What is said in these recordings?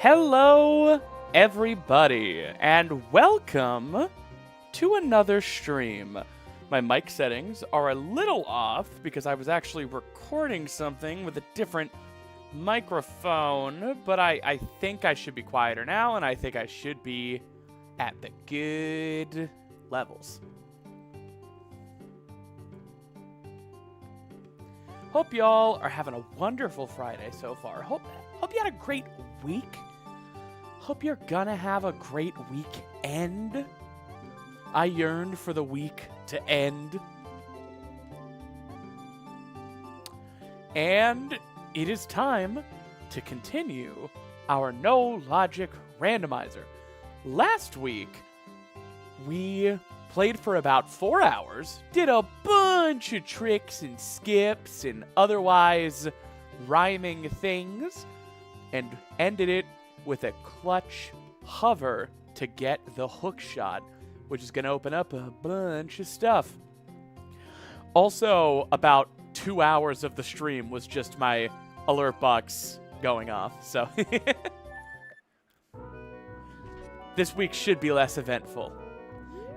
Hello, everybody, and welcome to another stream. My mic settings are a little off because I was actually recording something with a different microphone, but I think I should be quieter now, and I think I should be at the good levels. Hope y'all are having a wonderful Friday so far. Hope you had a great week. Hope you're gonna have a great weekend. I yearned for the week to end. And it is time to continue our No Logic Randomizer. Last week, we played for about 4 hours, did a bunch of tricks and skips and otherwise rhyming things, and ended it with a clutch hover to get the hook shot, which is going to open up a bunch of stuff. Also, about 2 hours of the stream was just my alert box going off, so this week should be less eventful.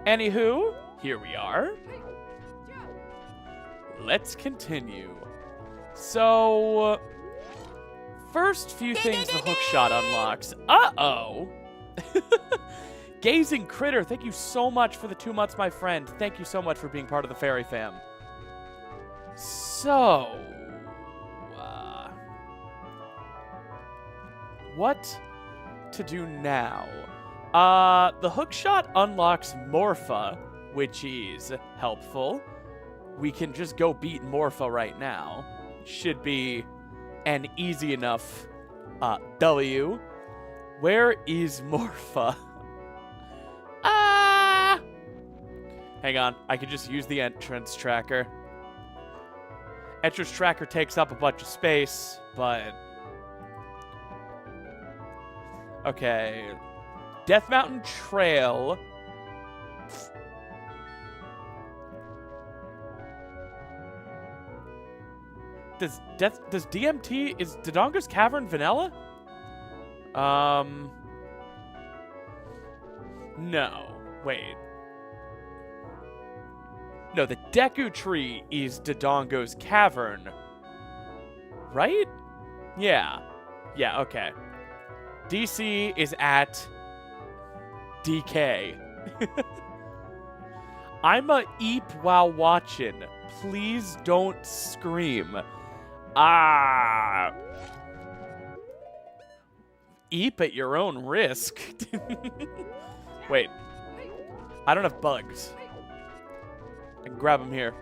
Anywho, here we are. Let's continue. So, first few things the hookshot unlocks. Uh-oh! Gazing Critter, thank you so much for the 2 months, my friend. Thank you so much for being part of the Fairy Fam. So, what to do now? The hookshot unlocks Morpha, which is helpful. We can just go beat Morpha right now. Should be an easy enough W. Where is Morpha? Hang on, I could just use the entrance tracker. Entrance tracker takes up a bunch of space, but okay. Death Mountain Trail Does DMT, is Dodongo's Cavern vanilla? No. Wait. No, the Deku Tree is Dodongo's Cavern. Right? Yeah. Yeah, okay. DC is at DK. I'm a eep while watching. Please don't scream. Ah. Eep at your own risk. Wait. I don't have bugs. I can grab them here.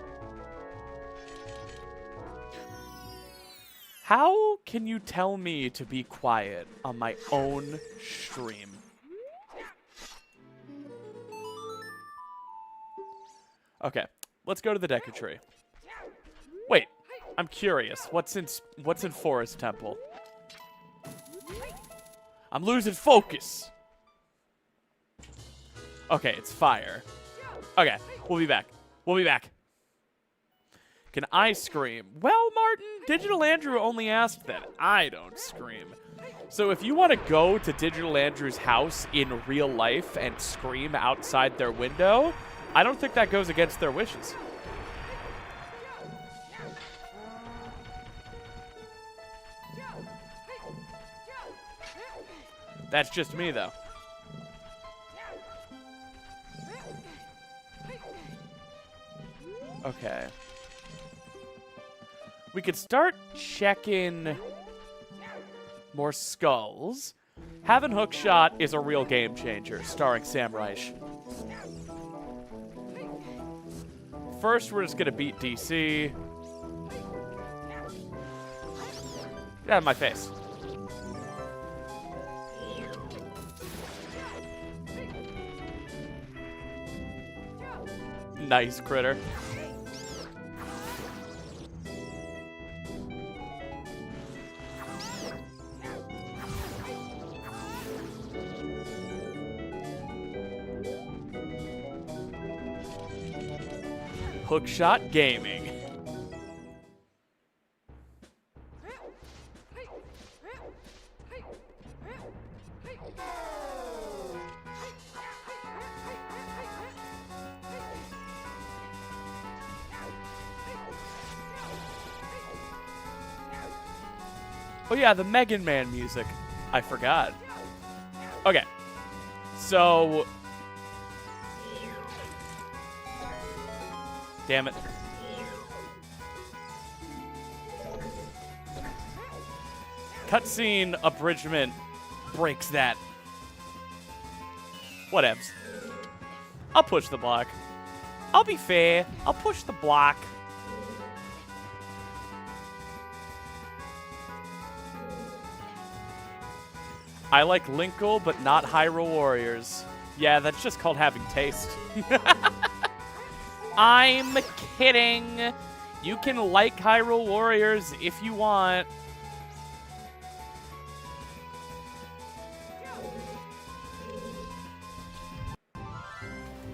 How can you tell me to be quiet on my own stream? Okay, let's go to the Deku Tree. Wait, I'm curious. What's in Forest Temple? I'm losing focus. Okay, it's fire. Okay, we'll be back. We'll be back. Can I scream? Well, Martin, Digital Andrew only asked that I don't scream. So if you want to go to Digital Andrew's house in real life and scream outside their window, I don't think that goes against their wishes. That's just me, though. Okay. We could start checking more skulls. Having Hookshot is a real game changer, starring Sam Reich. First, we're just gonna beat DC. Get out of my face. Nice critter. Hookshot Gaming. Oh yeah, the Megan Man music. I forgot. Okay. So... Damn it. Cutscene abridgment breaks that. Whatevs. I'll push the block. I'll be fair. I'll push the block. I like Linkle, but not Hyrule Warriors. Yeah, that's just called having taste. I'm kidding. You can like Hyrule Warriors if you want.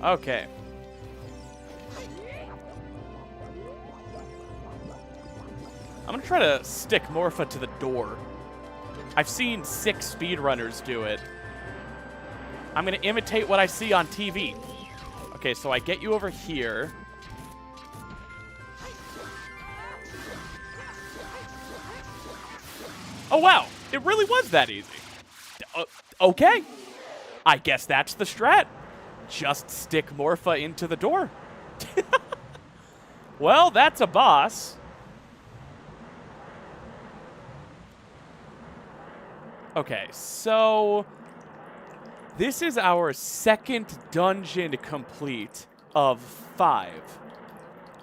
Okay. I'm gonna try to stick Morpha to the door. I've seen 6 speedrunners do it. I'm gonna imitate what I see on TV. Okay, so I get you over here. Oh, wow. It really was that easy. Okay. I guess that's the strat. Just stick Morpha into the door. Well, that's a boss. Okay, so... this is our second dungeon complete of 5.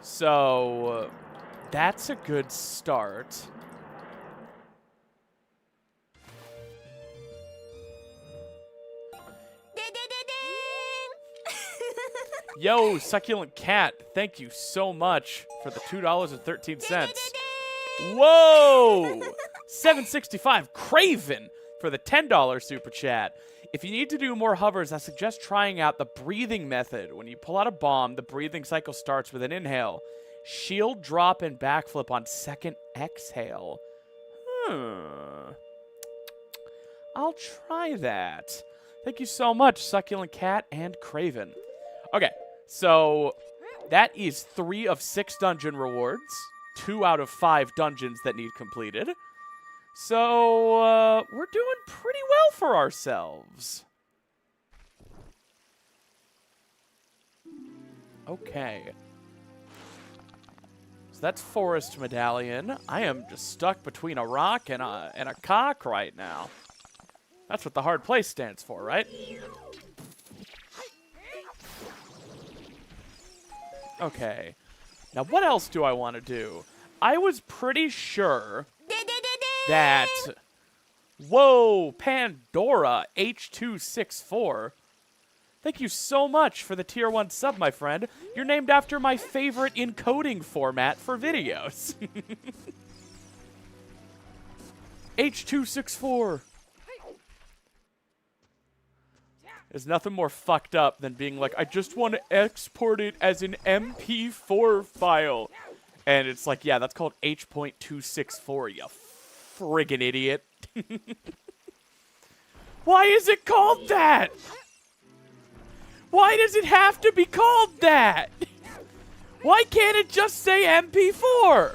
So, that's a good start. Yo, Succulent Cat, thank you so much for the $2.13. Whoa! 765 Craven, for the $10 super chat. If you need to do more hovers, I suggest trying out the breathing method. When you pull out a bomb, the breathing cycle starts with an inhale. Shield, drop, and backflip on second exhale. I'll try that. Thank you so much, Succulent Cat and Craven. Okay, so that is 3 of 6 dungeon rewards. 2 out of 5 dungeons that need completed. So, we're doing pretty well for ourselves. Okay. So that's Forest Medallion. I am just stuck between a rock and a cock right now. That's what the hard place stands for, right? Okay. Now, what else do I want to do? I was pretty sure that... Whoa, Pandora H264. Thank you so much for the tier 1 sub, my friend. You're named after my favorite encoding format for videos. H264. There's nothing more fucked up than being like, I just want to export it as an MP4 file. And it's like, yeah, that's called H.264, you friggin' idiot. Why is it called that? Why does it have to be called that? Why can't it just say MP4?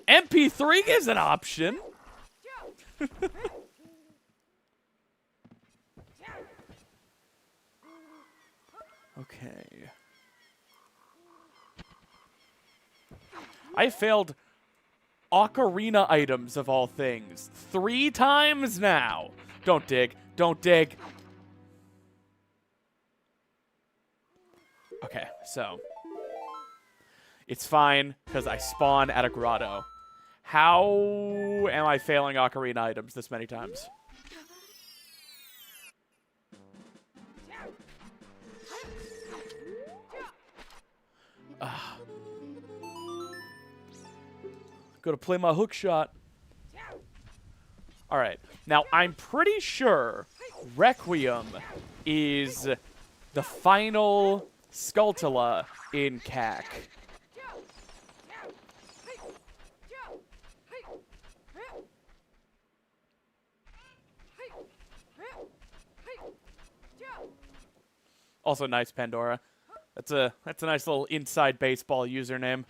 MP3 is an option. Okay. I failed Ocarina items, of all things, 3 times now. Don't dig. Don't dig. Okay, so. It's fine, because I spawn at a grotto. How am I failing Ocarina items this many times? Gotta play my hook shot. Alright. Now, I'm pretty sure Requiem is the final Skulltula in CAC. Also, nice, Pandora. That's a nice little inside baseball username.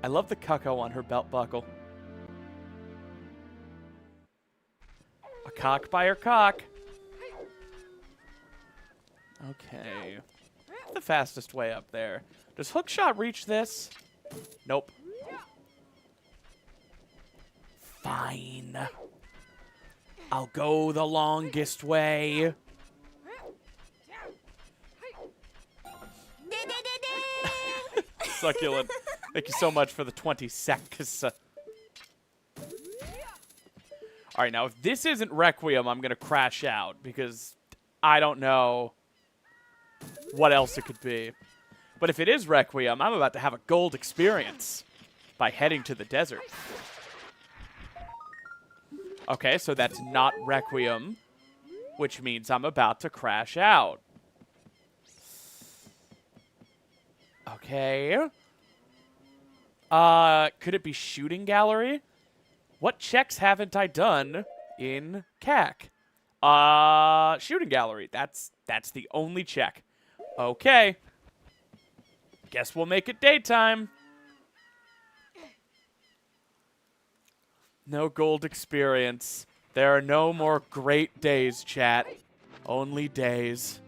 I love the cucko on her belt buckle. A cock by her cock. Okay. The fastest way up there. Does hookshot reach this? Nope. Fine. I'll go the longest way. Succulent. Thank you so much for the 20 seconds. Alright, now if this isn't Requiem, I'm going to crash out because I don't know what else it could be. But if it is Requiem, I'm about to have a gold experience by heading to the desert. Okay, so that's not Requiem, which means I'm about to crash out. Okay. Could it be Shooting Gallery? What checks haven't I done in CAC? Shooting Gallery. That's the only check. Okay. Guess we'll make it daytime. No gold experience. There are no more great days, chat. Only days.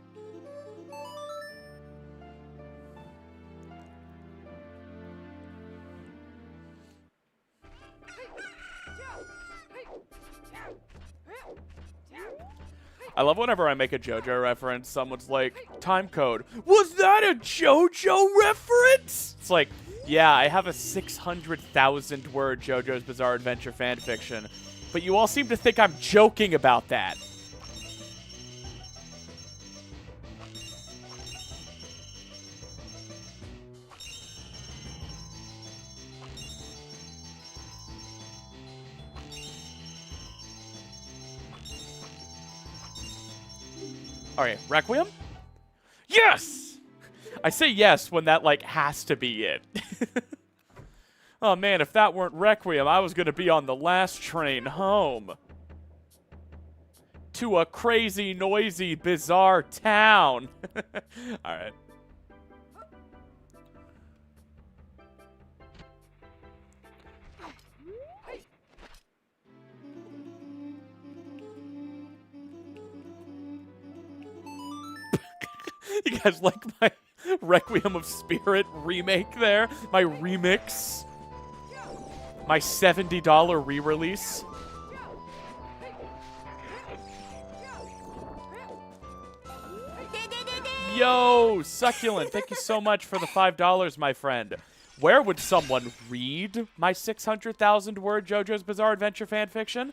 I love whenever I make a JoJo reference, someone's like, time code. Was that a JoJo reference? It's like, yeah, I have a 600,000 word JoJo's Bizarre Adventure fanfiction, but you all seem to think I'm joking about that. Okay, Requiem? Yes! I say yes when that, like, has to be it. Oh, man, if that weren't Requiem, I was gonna be on the last train home. To a crazy, noisy, bizarre town. Alright. You guys like my Requiem of Spirit remake there? My remix? My $70 re-release? Yo, Succulent, thank you so much for the $5, my friend. Where would someone read my 600,000-word JoJo's Bizarre Adventure fanfiction?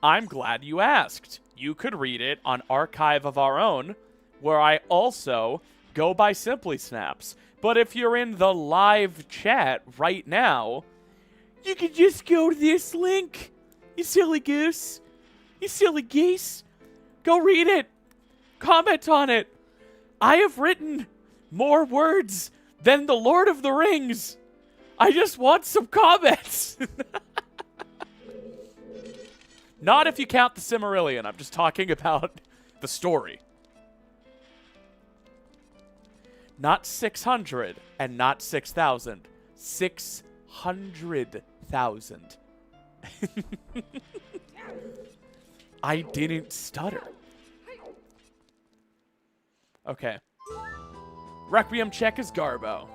I'm glad you asked. You could read it on Archive of Our Own, where I also go by Simply Snaps. But if you're in the live chat right now, you can just go to this link. You silly goose. You silly geese. Go read it. Comment on it. I have written more words than the Lord of the Rings. I just want some comments. Not if you count the Silmarillion. I'm just talking about the story. Not 600 and not 6,000. 600,000. I didn't stutter. Okay. Requiem check is Garbo.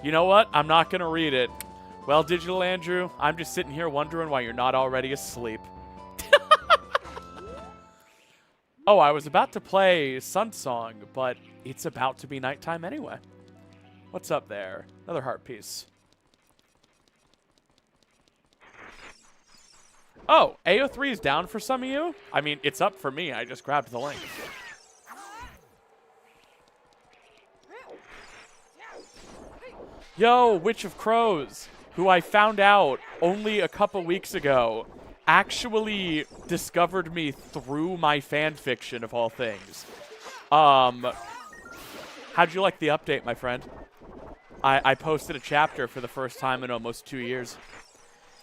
You know what? I'm not going to read it. Well, Digital Andrew, I'm just sitting here wondering why you're not already asleep. Oh, I was about to play Sun Song, but it's about to be nighttime anyway. What's up there? Another heart piece. Oh, AO3 is down for some of you? I mean, it's up for me. I just grabbed the link. Yo, Witch of Crows, who I found out only a couple weeks ago, actually discovered me through my fan fiction, of all things. How'd you like the update, my friend? I posted a chapter for the first time in almost 2 years.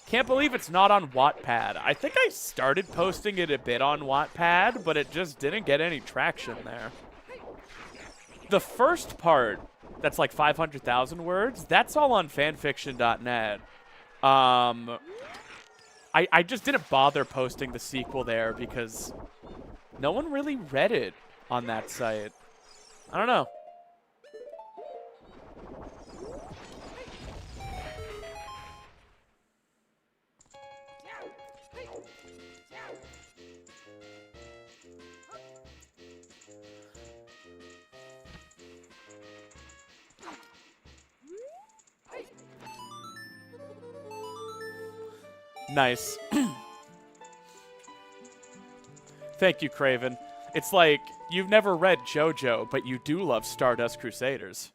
Can't believe it's not on Wattpad. I think I started posting it a bit on Wattpad, but it just didn't get any traction there. The first part, that's like 500,000 words, that's all on fanfiction.net. I just didn't bother posting the sequel there because no one really read it on that site. I don't know. Nice. Thank you, Craven. It's like, you've never read JoJo, but you do love Stardust Crusaders.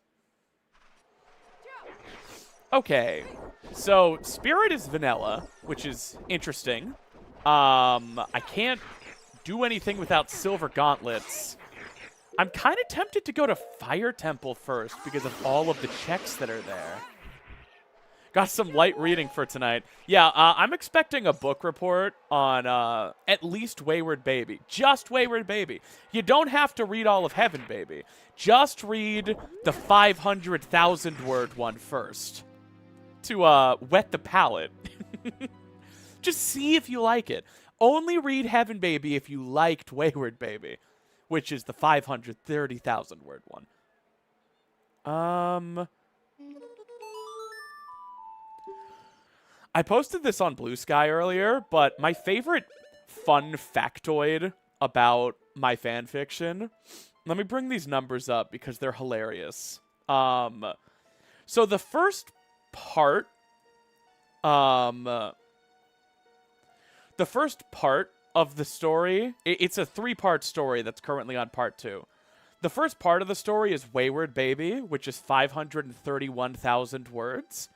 Okay. So, Spirit is vanilla, which is interesting. I can't do anything without silver gauntlets. I'm kind of tempted to go to Fire Temple first because of all of the checks that are there. Got some light reading for tonight. Yeah, I'm expecting a book report on at least Wayward Baby. Just Wayward Baby. You don't have to read all of Heaven Baby. Just read the 500,000-word one first to wet the palate. Just see if you like it. Only read Heaven Baby if you liked Wayward Baby, which is the 530,000-word one. I posted this on Blue Sky earlier, but my favorite fun factoid about my fan fiction, let me bring these numbers up because they're hilarious. So the first part, the first part of the story, it's a 3-part story that's currently on part 2. The first part of the story is Wayward Baby, which is 531,000 words.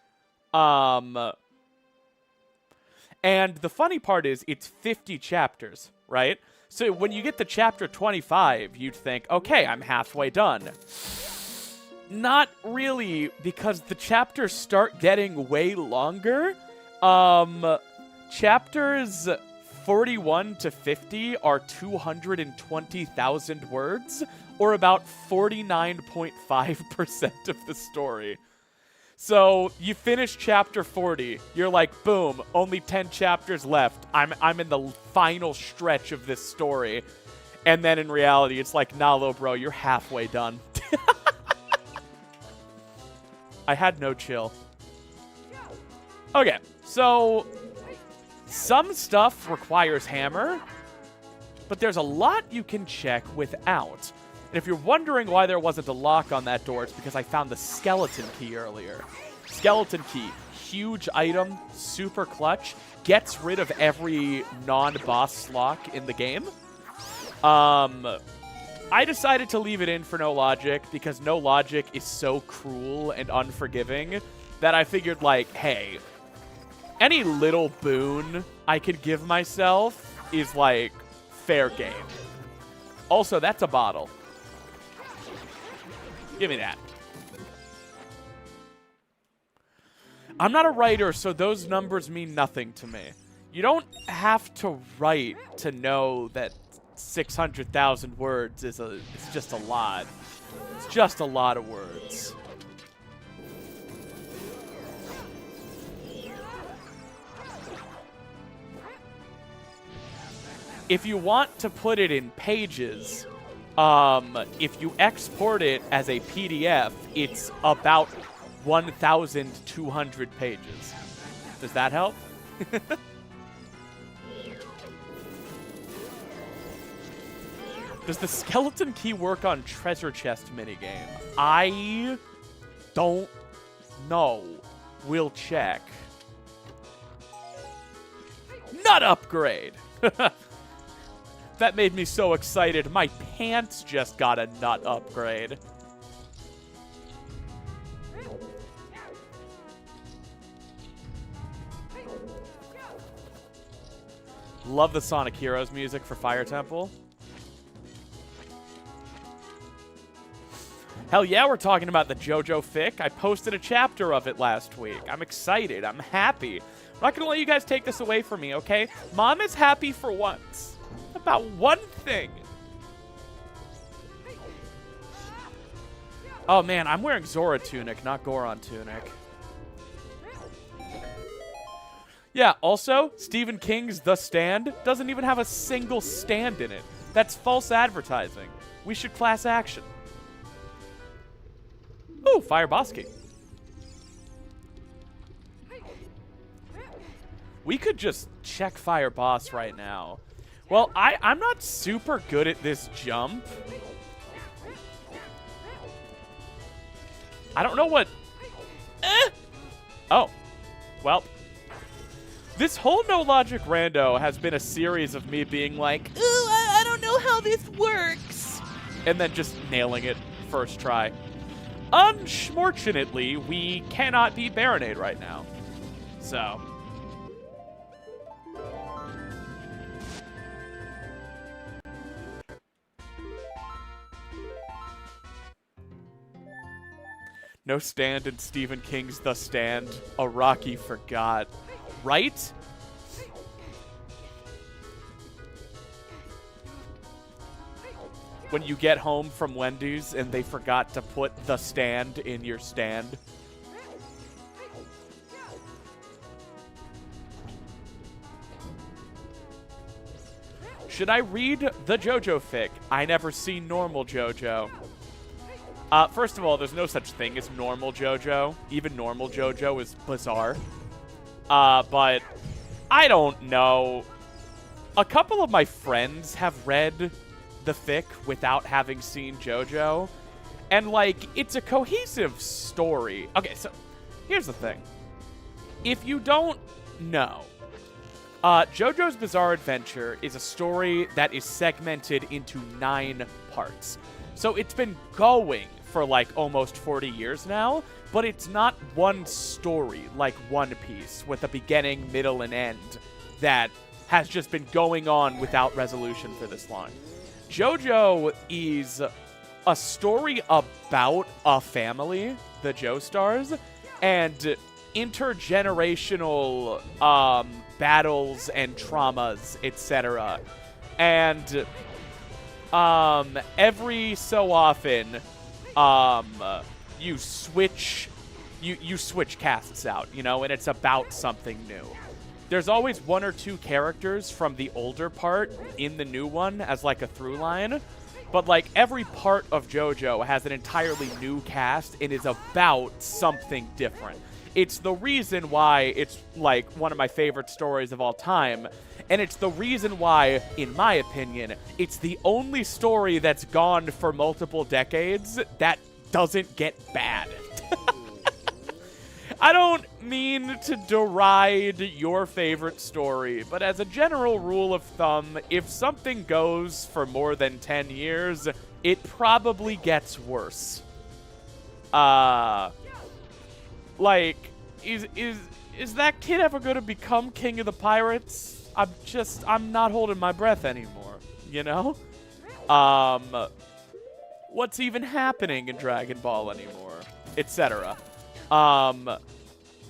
And the funny part is it's 50 chapters, right? So when you get to chapter 25, you'd think, okay, I'm halfway done. Not really, because the chapters start getting way longer. Chapters 41 to 50 are 220,000 words, or about 49.5% of the story. So you finish chapter 40, you're like, boom, only 10 chapters left. I'm in the final stretch of this story. And then in reality, it's like, nah, lo, bro, you're halfway done. I had no chill. Okay, so some stuff requires hammer, but there's a lot you can check without. And if you're wondering why there wasn't a lock on that door, it's because I found the skeleton key earlier. Skeleton key, huge item, super clutch, gets rid of every non-boss lock in the game. I decided to leave it in for No Logic because No Logic is so cruel and unforgiving that I figured, like, hey, any little boon I could give myself is, like, fair game. Also, that's a bottle. Give me that. I'm not a writer, so those numbers mean nothing to me. You don't have to write to know that 600,000 words is it's just a lot. It's just a lot of words. If you want to put it in pages, if you export it as a PDF, it's about 1,200 pages. Does that help? Does the skeleton key work on treasure chest minigame? I don't know. We'll check. Nut upgrade! That made me so excited. My pants just got a nut upgrade. Love the Sonic Heroes music for Fire Temple. Hell yeah, we're talking about the JoJo fic. I posted a chapter of it last week. I'm excited. I'm happy. I'm not going to let you guys take this away from me, okay? Mom is happy for once. About one thing. Oh, man, I'm wearing Zora tunic, not Goron tunic. Yeah, also, Stephen King's The Stand doesn't even have a single stand in it. That's false advertising. We should class action. Ooh, Fire Boss Key. We could just check Fire Boss right now. Well, I'm not super good at this jump. I don't know what... Oh. Well. This whole No Logic Rando has been a series of me being like, ooh, I don't know how this works. And then just nailing it first try. Unfortunately, we cannot be Baronade right now. So. No stand in Stephen King's The Stand. Araki forgot. Right? When you get home from Wendy's and they forgot to put The Stand in your stand. Should I read the JoJo fic? I never seen normal JoJo. First of all, there's no such thing as normal JoJo. Even normal JoJo is bizarre. But I don't know. A couple of my friends have read the fic without having seen JoJo. And, like, it's a cohesive story. Okay, so here's the thing. If you don't know, JoJo's Bizarre Adventure is a story that is segmented into 9 parts. So it's been going for, like, almost 40 years now, but it's not one story like One Piece with a beginning, middle, and end that has just been going on without resolution for this long. JoJo is a story about a family, the Joestars, and intergenerational battles and traumas, etc. And every so often, you switch casts out, you know, and it's about something new. There's always one or two characters from the older part in the new one as like a through line, but like every part of JoJo has an entirely new cast and is about something different. It's the reason why it's like one of my favorite stories of all time, and it's the reason why, in my opinion, it's the only story that's gone for multiple decades that doesn't get bad. I don't mean to deride your favorite story, but as a general rule of thumb, if something goes for more than 10 years, it probably gets worse. Like, is that kid ever going to become King of the Pirates? I'm not holding my breath anymore, you know? What's even happening in Dragon Ball anymore? Etc.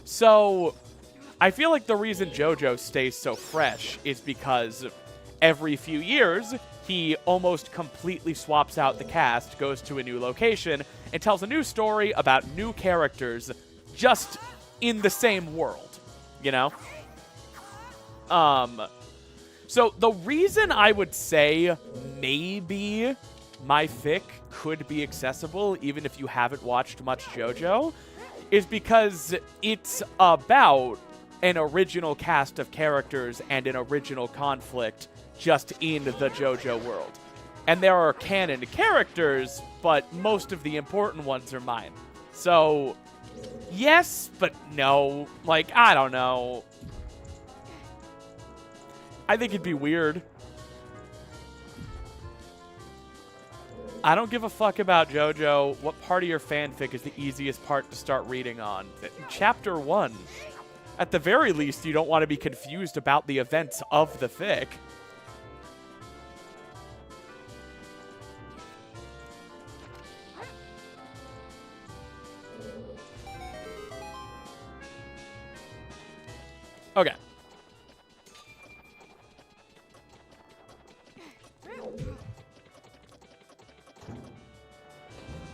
So, I feel like the reason JoJo stays so fresh is because every few years, he almost completely swaps out the cast, goes to a new location, and tells a new story about new characters just in the same world, you know? So the reason I would say maybe my fic could be accessible even if you haven't watched much JoJo is because it's about an original cast of characters and an original conflict just in the JoJo world. And there are canon characters, but most of the important ones are mine. So, yes, but no. Like, I don't know. I think it'd be weird. I don't give a fuck about JoJo. What part of your fanfic is the easiest part to start reading on? Chapter 1. At the very least, you don't want to be confused about the events of the fic. Okay.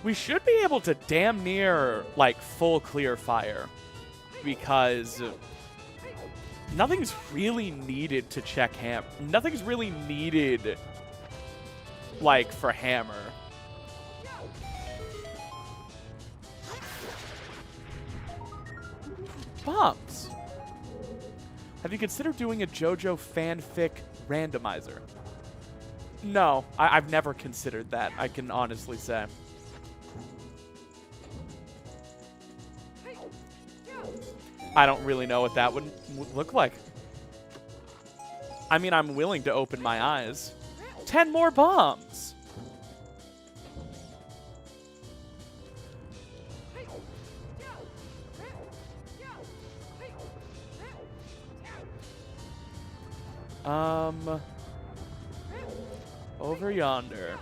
We should be able to damn near, like, full clear fire. Because nothing's really needed to check hammer. Nothing's really needed, like, for hammer. Bombs. Have you considered doing a JoJo fanfic randomizer? No, I've never considered that, I can honestly say. I don't really know what that would look like. I mean, I'm willing to open my eyes. 10 more bombs! Over yonder.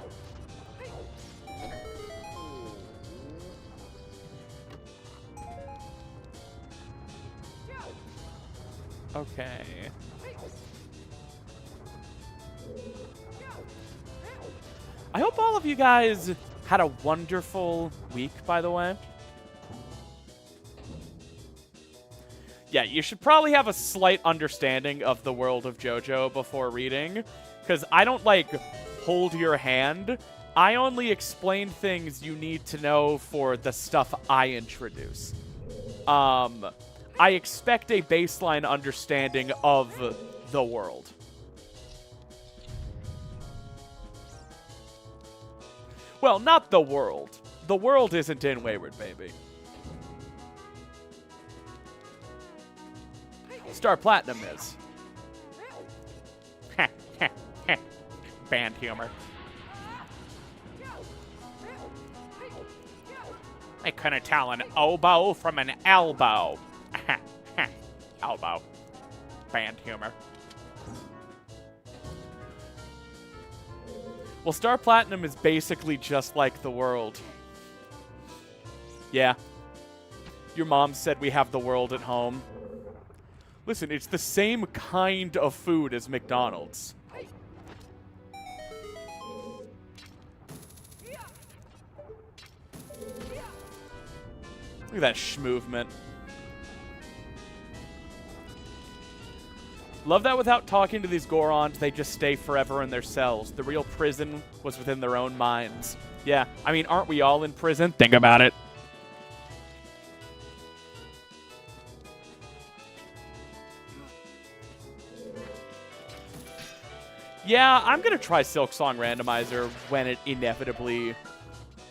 Okay. I hope all of you guys had a wonderful week, by the way. Yeah, you should probably have a slight understanding of the world of JoJo before reading, because I don't, like, hold your hand. I only explain things you need to know for the stuff I introduce. I expect a baseline understanding of the world. Well, not the world. The world isn't in Wayward Baby. Star Platinum is. Band humor. I couldn't tell an oboe from an elbow. Elbow. Band humor. Well, Star Platinum is basically just like the world. Yeah. Your mom said we have the world at home. Listen, it's the same kind of food as McDonald's. Look at that sh-movement. Love that without talking to these Gorons, they just stay forever in their cells. The real prison was within their own minds. Yeah, I mean, aren't we all in prison? Think about it. Yeah, I'm going to try Silksong Randomizer when it inevitably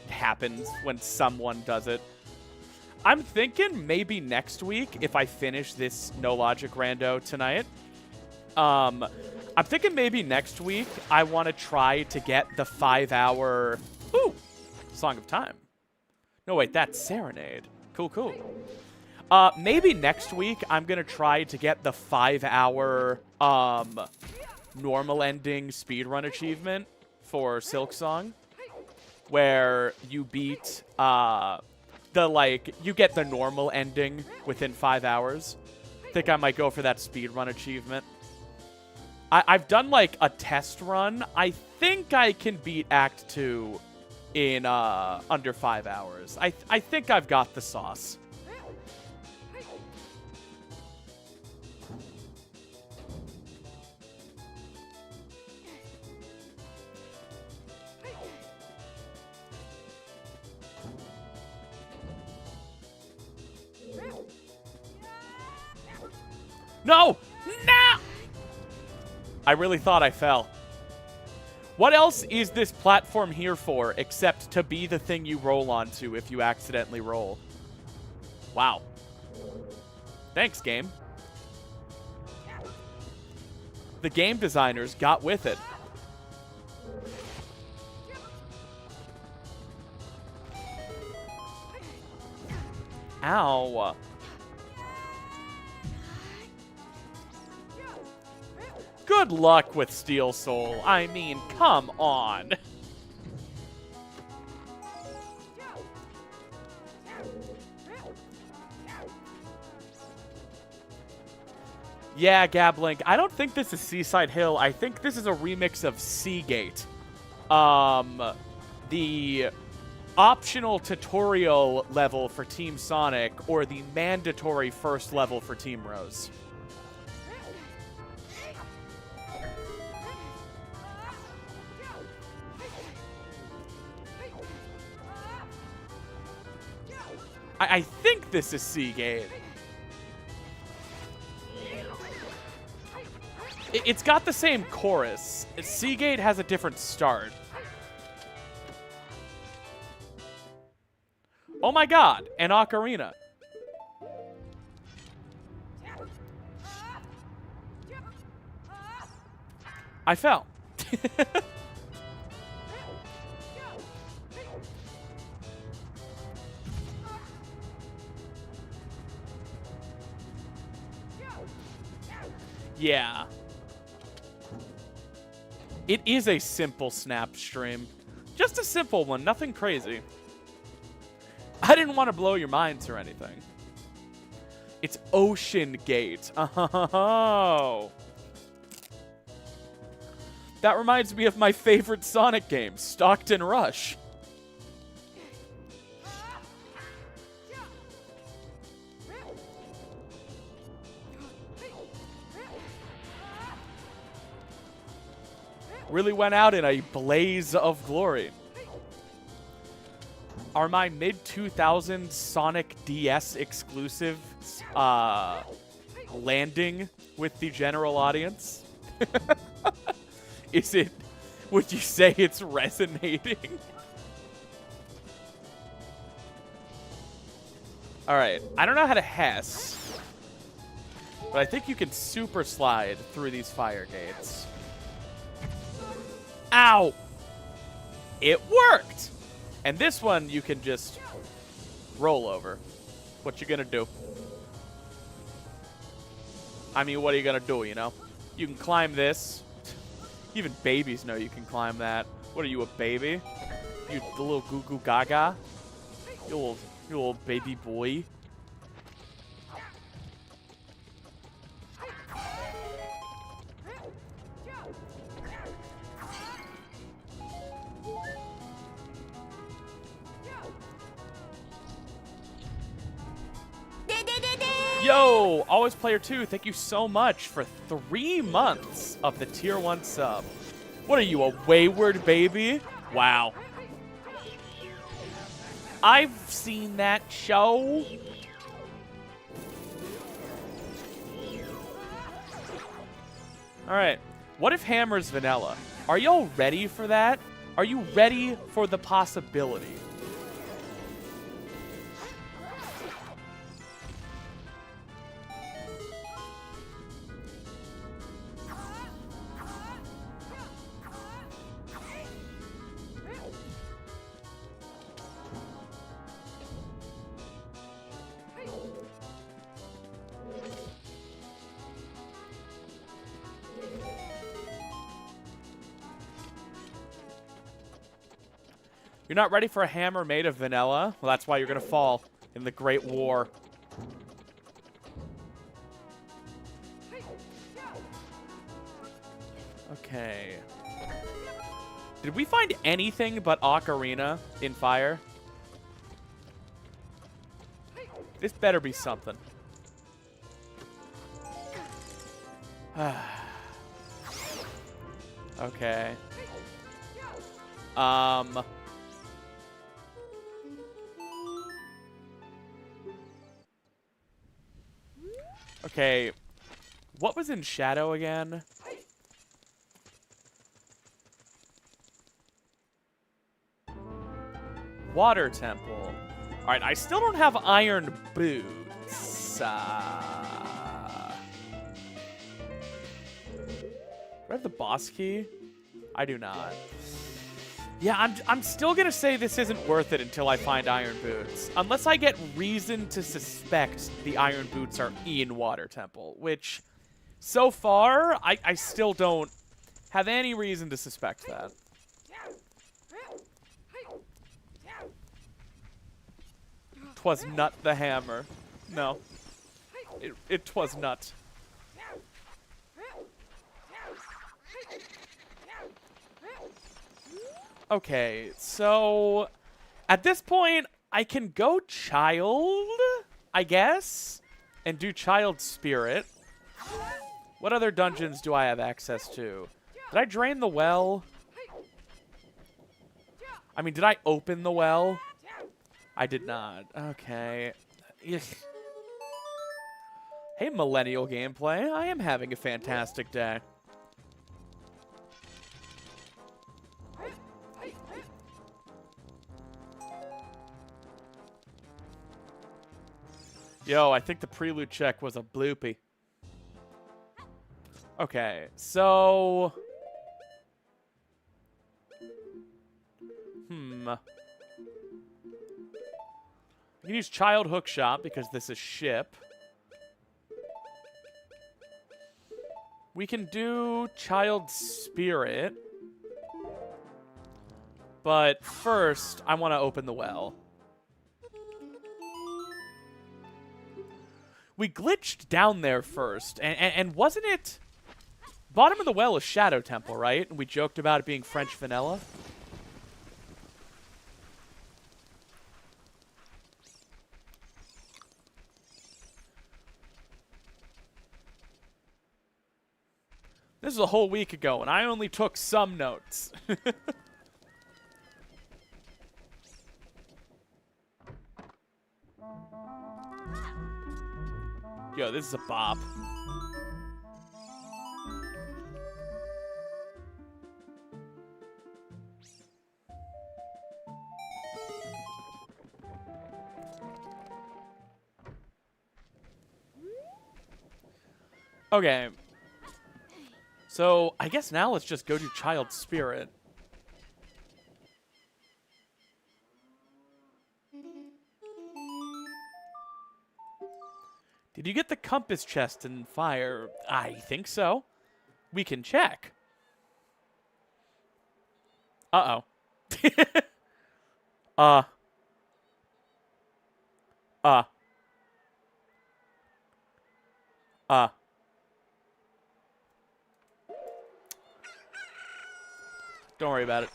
happens, when someone does it. I'm thinking maybe next week, if I finish this No Logic Rando tonight, I'm thinking maybe next week I want to try to get the 5-hour... Ooh! Song of Time. No, wait, that's Serenade. Cool, cool. Maybe next week I'm going to try to get the 5-hour normal ending speedrun achievement for Silksong, where you beat you get the normal ending within 5 hours. I think I might go for that speedrun achievement. I've done like a test run. I think I can beat Act 2 in under 5 hours. I think I've got the sauce. No! No! I really thought I fell. What else is this platform here for except to be the thing you roll onto if you accidentally roll? Wow. Thanks, game. The game designers got with it. Ow. Good luck with Steel Soul. I mean, come on. Yeah, Gablink. I don't think this is Seaside Hill. I think this is a remix of Seagate. The optional tutorial level for Team Sonic or the mandatory first level for Team Rose. I think this is Seagate. It's got the same chorus. Seagate has a different start. Oh my god, an Ocarina. I fell. Yeah. It is a simple snap stream. Just a simple one, nothing crazy. I didn't want to blow your minds or anything. It's Ocean Gate. Oh. That reminds me of my favorite Sonic game, Stockton Rush. Really went out in a blaze of glory. Are my mid-2000s Sonic DS exclusives landing with the general audience? Is it, would you say it's resonating? Alright, I don't know how to Hess, but I think you can super slide through these fire gates. Ow! It worked! And this one, you can just roll over. What you gonna do? I mean, what are you gonna do, you know? You can climb this. Even babies know you can climb that. What are you, a baby? You the little goo goo gaga? You little baby boy. Yo, Always Player 2, thank you so much for 3 months of the Tier 1 sub. What are you, a wayward baby? Wow. I've seen that show. Alright, what if Hammer's vanilla? Are y'all ready for that? Are you ready for the possibility? You're not ready for a hammer made of vanilla? Well, that's why you're going to fall in the Great War. Okay. Did we find anything but Ocarina in fire? This better be something. Okay. Okay. What was in Shadow again? Water Temple. Alright, I still don't have iron boots. Do I have the boss key? I do not. Yeah, I'm still gonna say this isn't worth it until I find iron boots. Unless I get reason to suspect the iron boots are in Water Temple, which, so far, I still don't have any reason to suspect that. Twas not the hammer. No. It twas not. Okay, so at this point, I can go child, I guess, and do child spirit. What other dungeons do I have access to? Did I drain the well? I mean, did I open the well? I did not. Okay. Ugh. Hey, millennial gameplay. I am having a fantastic day. Yo, I think the prelude check was a bloopy. Okay, so... I can use Child Hookshot because this is ship. We can do Child Spirit. But first, I want to open the well. We glitched down there first, and wasn't it... Bottom of the well is Shadow Temple, right? And we joked about it being French vanilla. This is a whole week ago, and I only took some notes. Yo, this is a bop. Okay. So, I guess now let's just go do Child Spirit. Did you get the compass chest in fire? I think so. We can check. Uh-oh. uh. Uh. Uh. Don't worry about it.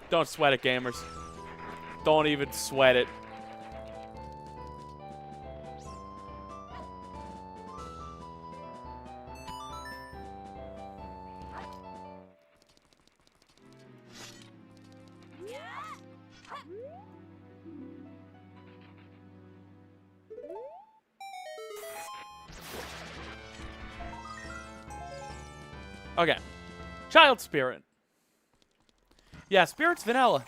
Don't sweat it, gamers. Don't even sweat it. Okay. Child Spirit. Yeah, Spirit's vanilla.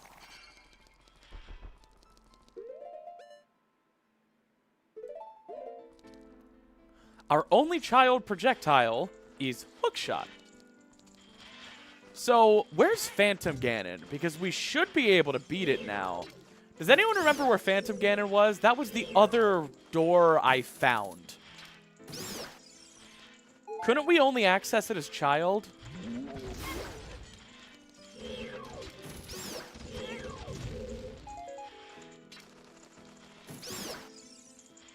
Our only child projectile is Hookshot. So, where's Phantom Ganon? Because we should be able to beat it now. Does anyone remember where Phantom Ganon was? That was the other door I found. Couldn't we only access it as child?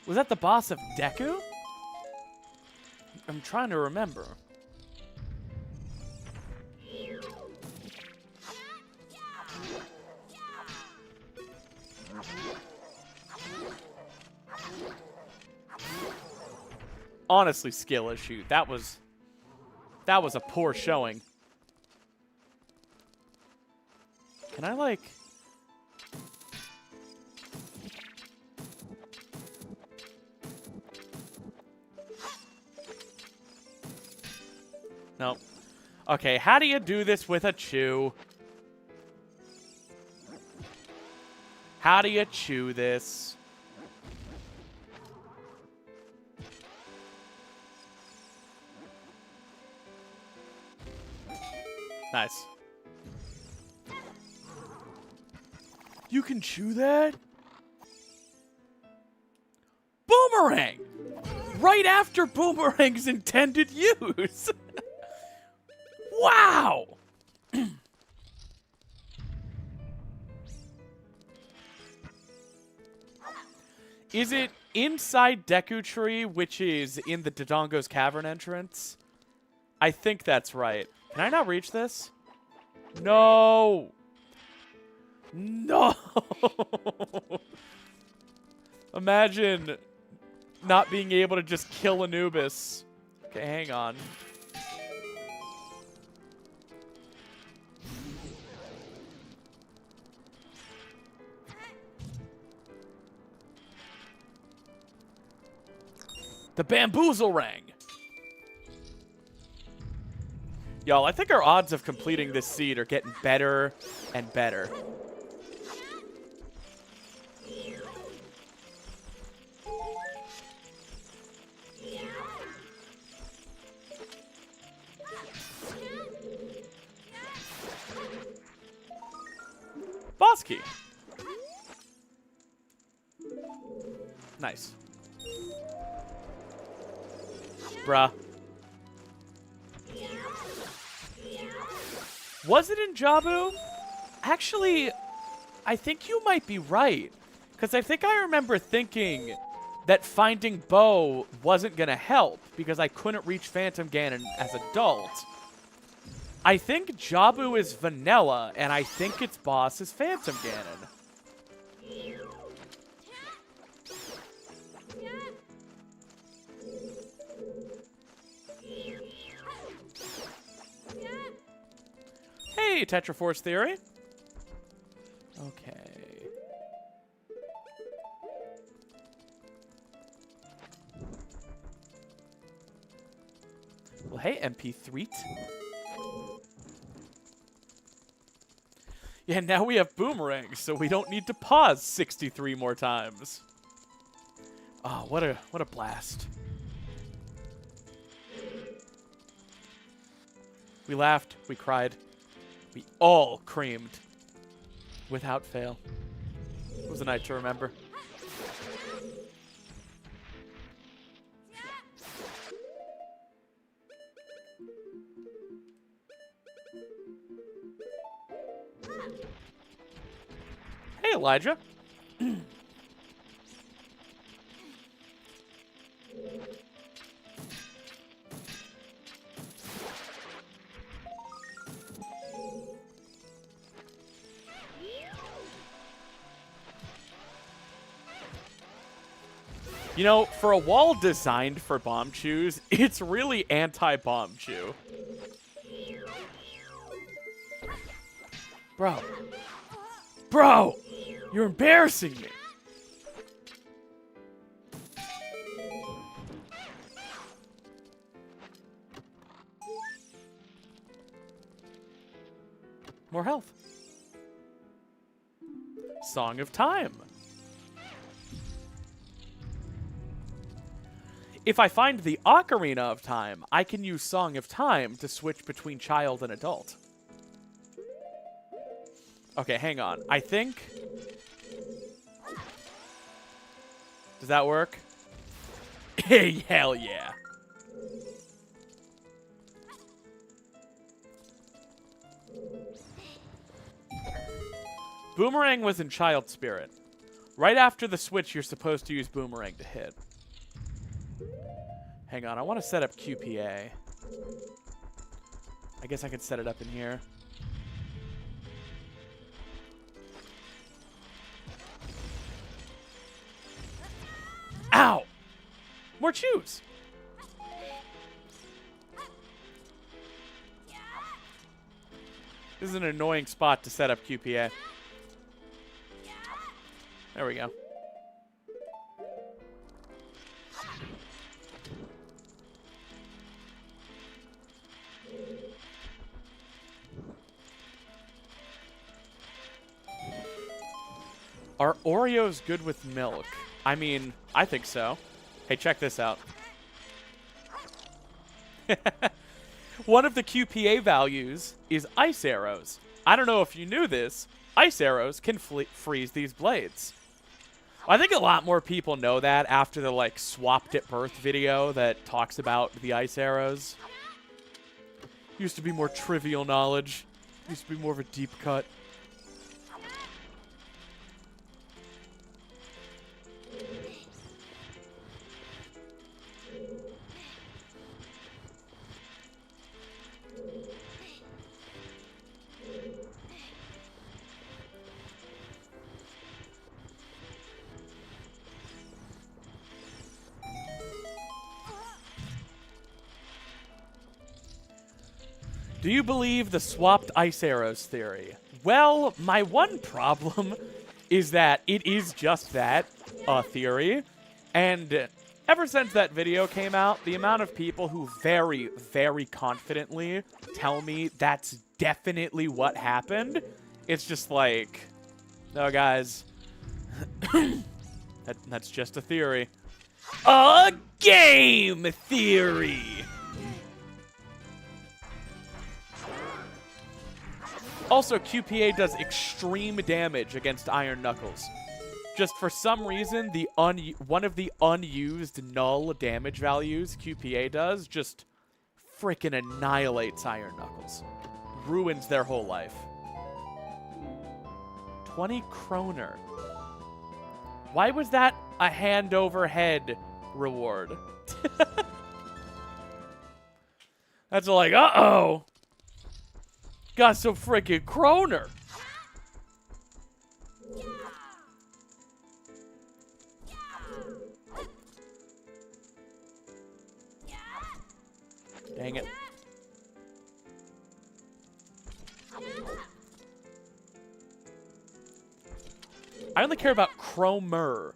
Was that the boss of Deku? I'm trying to remember. Honestly, skill issue. That was a poor showing. Can I, like... Nope. Okay, how do you do this with a chew? How do you chew this? Nice. You can chew that? Boomerang! Right after Boomerang's intended use! Wow! Is it inside Deku Tree, which is in the Dodongo's Cavern entrance? I think that's right. Can I not reach this? No! No! Imagine not being able to just kill Anubis. Okay, hang on. The Bamboozle Ring. Y'all, I think our odds of completing this seed are getting better and better. Boss key. Nice. Bruh. Was it in Jabu? Actually, I think you might be right. Because I think I remember thinking that finding Bo wasn't going to help because I couldn't reach Phantom Ganon as adult. I think Jabu is vanilla, and I think its boss is Phantom Ganon. Hey, Tetraforce Theory. Okay. Well, hey, MP3. Yeah, now we have boomerangs, so we don't need to pause 63 more times. Oh, what a blast. We laughed, we cried, we all creamed. Without fail. It was a night to remember. Hey, Elijah. You know, for a wall designed for bomb chews, it's really anti-bomb chew. Bro. Bro! You're embarrassing me! More health. Song of Time. If I find the Ocarina of Time, I can use Song of Time to switch between child and adult. Okay, hang on. I think... Does that work? Hey, hell yeah. Boomerang was in Child Spirit. Right after the switch, you're supposed to use Boomerang to hit. Hang on, I want to set up QPA. I guess I could set it up in here. Ow! More chews! This is an annoying spot to set up QPA. There we go. Are Oreos good with milk? I mean, I think so. Hey, check this out. One of the QPA values is ice arrows. I don't know if you knew this. Ice arrows can freeze these blades. I think a lot more people know that after the, like, swapped at birth video that talks about the ice arrows. Used to be more trivial knowledge. Used to be more of a deep cut. Do you believe the swapped ice arrows theory? Well, my one problem is that it is just that, a theory. And ever since that video came out, the amount of people who very, very confidently tell me that's definitely what happened, it's just like, no, guys, that's just a theory. A game theory! Also, QPA does extreme damage against Iron Knuckles. Just for some reason, one of the unused null damage values QPA does just frickin' annihilates Iron Knuckles. Ruins their whole life. 20 kroner. Why was that a hand over head reward? That's like, uh-oh. Got some freaking kroner. Dang it. I only care about Cromer.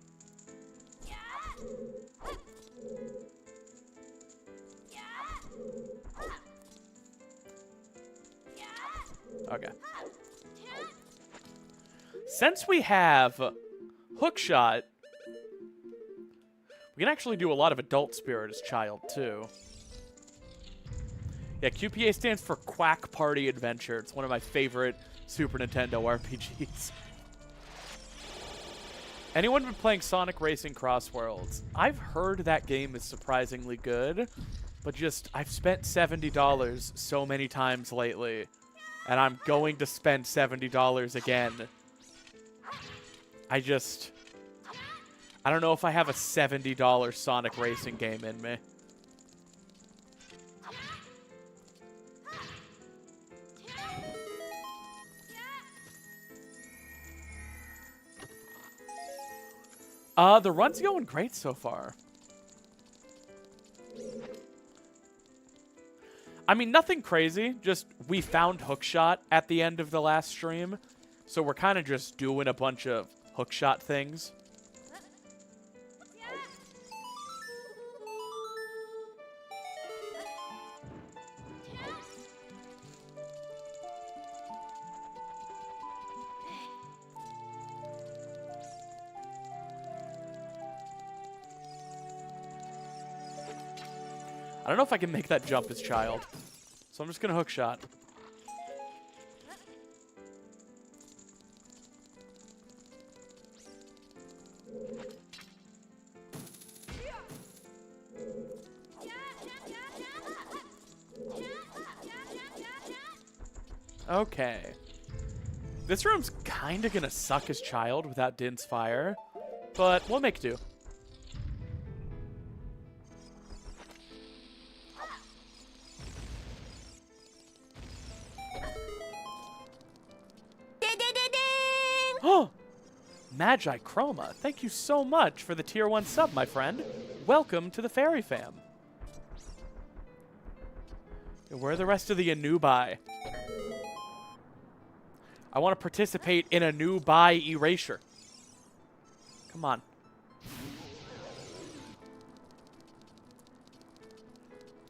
Okay. Since we have Hookshot, we can actually do a lot of Adult Spirit as Child, too. Yeah, QPA stands for Quack Party Adventure. It's one of my favorite Super Nintendo RPGs. Anyone been playing Sonic Racing Cross Worlds? I've heard that game is surprisingly good, but just, I've spent $70 so many times lately. And I'm going to spend $70 again. I don't know if I have a $70 Sonic racing game in me. The run's going great so far. I mean, nothing crazy. Just we found hookshot at the end of the last stream. So we're kind of just doing a bunch of hookshot things. I don't know if I can make that jump as child. So I'm just going to hookshot. Okay. This room's kind of going to suck as child without Din's fire, but we'll make do. Oh! Magi Chroma, thank you so much for the tier 1 sub, my friend. Welcome to the Fairy Fam. Where are the rest of the Anubai? I want to participate in a new buy erasure. Come on.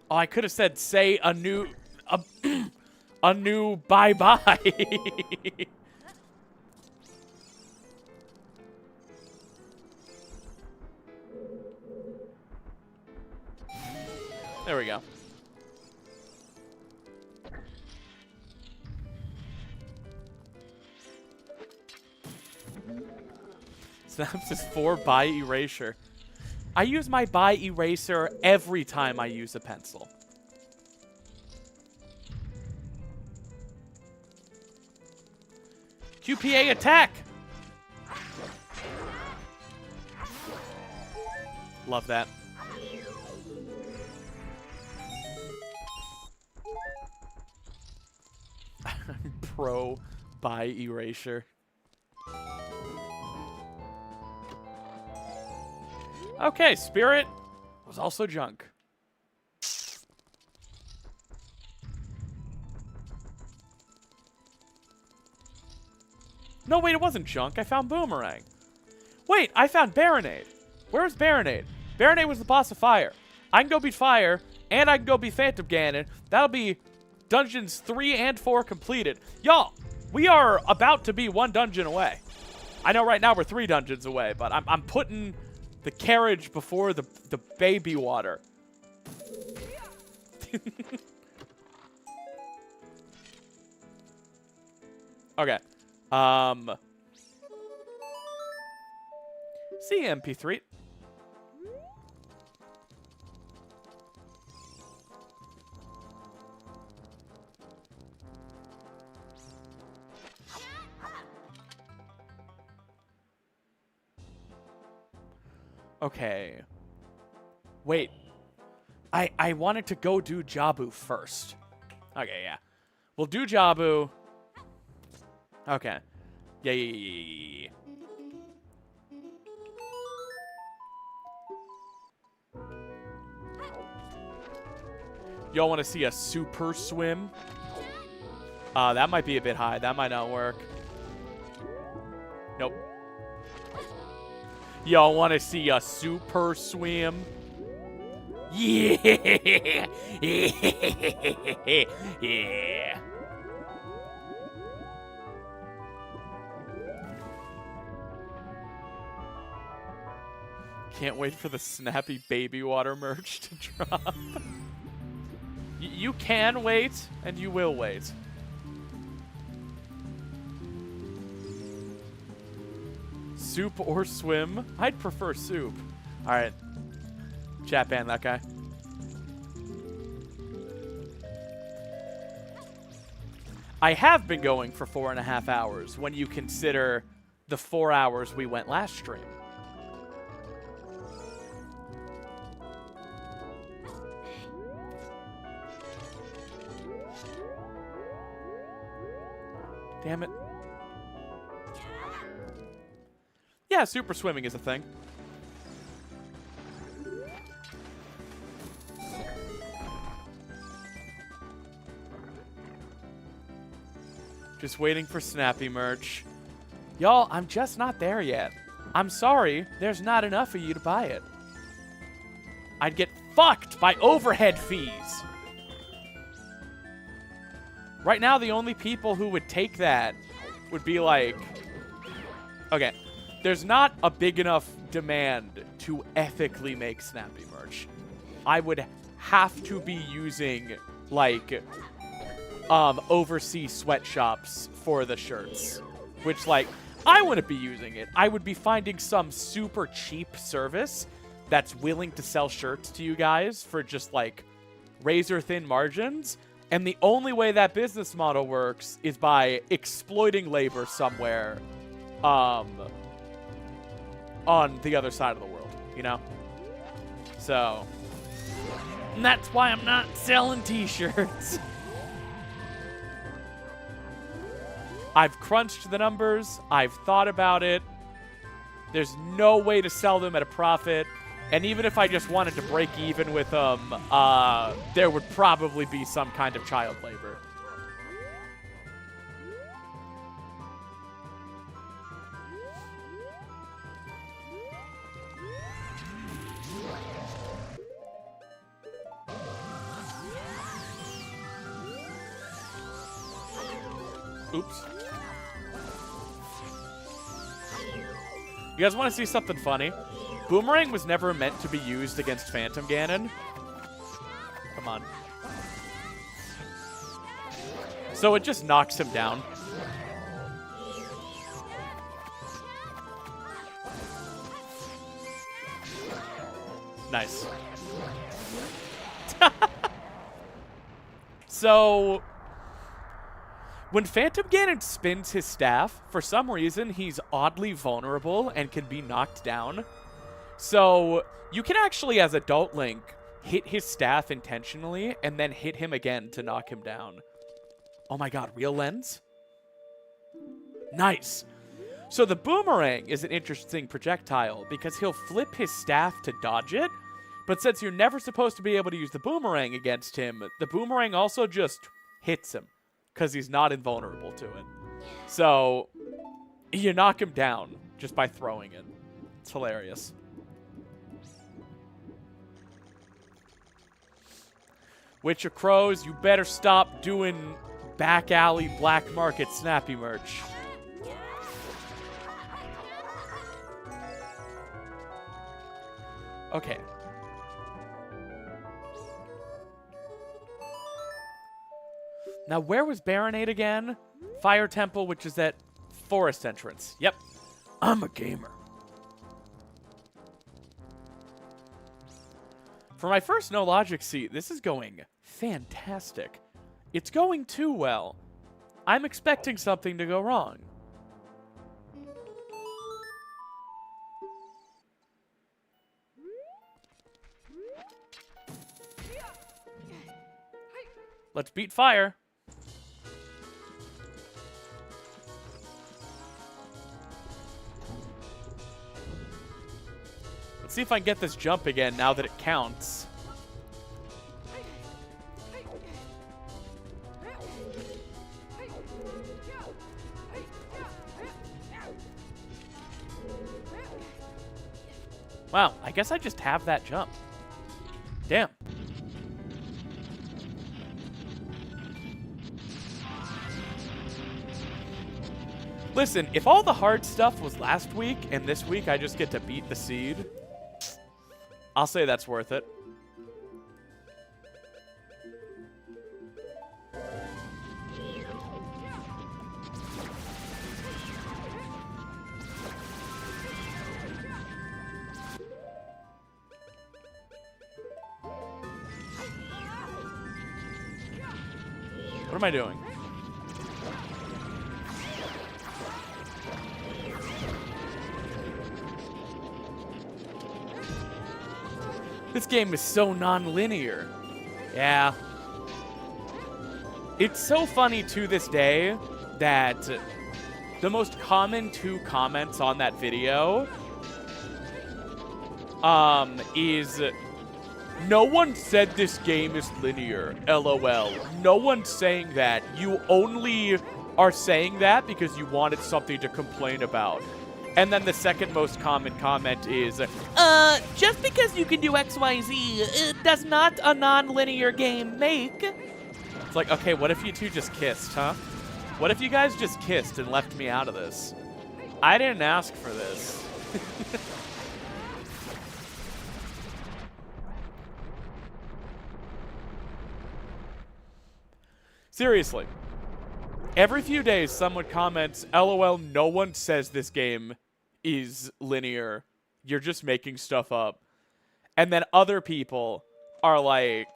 Oh, I could have said, say a new bye-bye. There we go. Snaps is 4 by erasure. I use my by eraser every time I use a pencil. QPA attack! Love that. Pro by erasure. Okay, Spirit was also junk. No, wait, it wasn't junk. I found Boomerang. Wait, I found Baronade. Where's Baronade? Baronade was the boss of Fire. I can go beat Fire, and I can go beat Phantom Ganon. That'll be Dungeons 3 and 4 completed. Y'all, we are about to be 1 dungeon away. I know right now we're 3 dungeons away, but I'm putting the carriage before the baby water. Okay. See you, MP3. Okay. Wait. I wanted to go do Jabu first. Okay, yeah. We'll do Jabu. Okay. Yeah. Y'all want to see a super swim? That might be a bit high. That might not work. Nope. Y'all want to see a super swim? Yeah! Yeah! Can't wait for the snappy baby water merch to drop. You can wait, and you will wait. Soup or swim? I'd prefer soup. Alright. Chat ban that guy. I have been going for 4.5 hours when you consider the 4 hours we went last stream. Damn it. Yeah, super swimming is a thing. Just waiting for Snappy merch. Y'all, I'm just not there yet. I'm sorry, there's not enough of you to buy it. I'd get fucked by overhead fees. Right now, the only people who would take that would be like... Okay, there's not a big enough demand to ethically make Snappy merch. I would have to be using, like, overseas sweatshops for the shirts. Which, like, I wouldn't be using it. I would be finding some super cheap service that's willing to sell shirts to you guys for just, like, razor-thin margins. And the only way that business model works is by exploiting labor somewhere on the other side of the world, you know? So, and that's why I'm not selling t-shirts. I've crunched the numbers. I've thought about it. There's no way to sell them at a profit. And even if I just wanted to break even with them, there would probably be some kind of child labor. Oops. You guys want to see something funny? Boomerang was never meant to be used against Phantom Ganon. Come on. So it just knocks him down. Nice. So, when Phantom Ganon spins his staff, for some reason, he's oddly vulnerable and can be knocked down. So, you can actually, as Adult Link, hit his staff intentionally and then hit him again to knock him down. Oh my god, real lens? Nice. So the boomerang is an interesting projectile because he'll flip his staff to dodge it, but since you're never supposed to be able to use the boomerang against him, the boomerang also just hits him because he's not invulnerable to it. So, you knock him down just by throwing it. It's hilarious. Witcher Crows, you better stop doing back alley black market Snappy merch. Okay. Now, where was Baronade again? Fire Temple, which is at Forest Entrance. Yep. I'm a gamer. For my first No Logic seat, this is going fantastic. It's going too well. I'm expecting something to go wrong. Let's beat fire. Let's see if I can get this jump again now that it counts. Wow, I guess I just have that jump. Damn. Listen, if all the hard stuff was last week, and this week I just get to beat the seed, I'll say that's worth it. What am I doing? This game is so non-linear. Yeah. It's so funny to this day that the most common 2 comments on that video is, no one said this game is linear, LOL. No one's saying that. You only are saying that because you wanted something to complain about. And then the second most common comment is, just because you can do XYZ, does not a non-linear game make? It's like, okay, what if you two just kissed, huh? What if you guys just kissed and left me out of this? I didn't ask for this. Seriously. Every few days, someone comments, LOL, no one says this game is linear. You're just making stuff up. And then other people are like,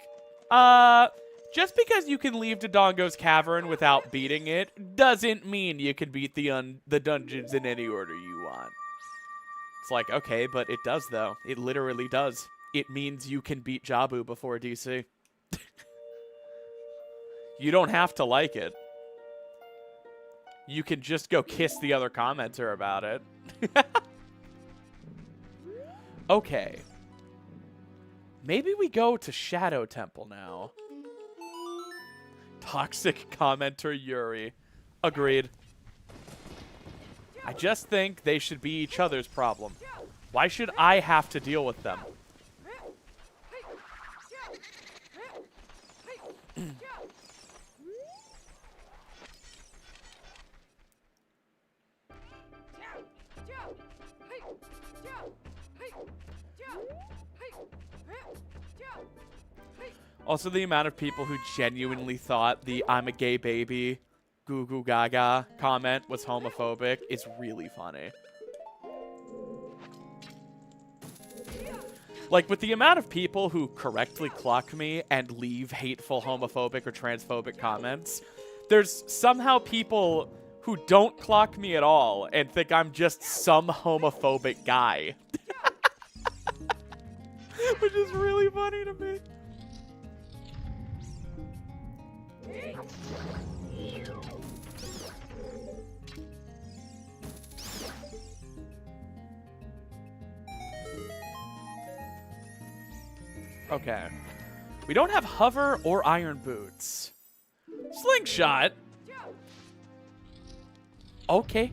just because you can leave Dodongo's cavern without beating it doesn't mean you can beat the dungeons in any order you want. It's like, okay, but it does, though. It literally does. It means you can beat Jabu before DC. You don't have to like it. You can just go kiss the other commenter about it. Okay. Maybe we go to Shadow Temple now. Toxic commenter Yuri. Agreed. I just think they should be each other's problem. Why should I have to deal with them? Also, the amount of people who genuinely thought the "I'm a gay baby" goo goo gaga comment was homophobic is really funny. Like, with the amount of people who correctly clock me and leave hateful homophobic or transphobic comments, there's somehow people who don't clock me at all and think I'm just some homophobic guy. Which is really funny to me. Okay. We don't have hover or iron boots. Slingshot. Okay.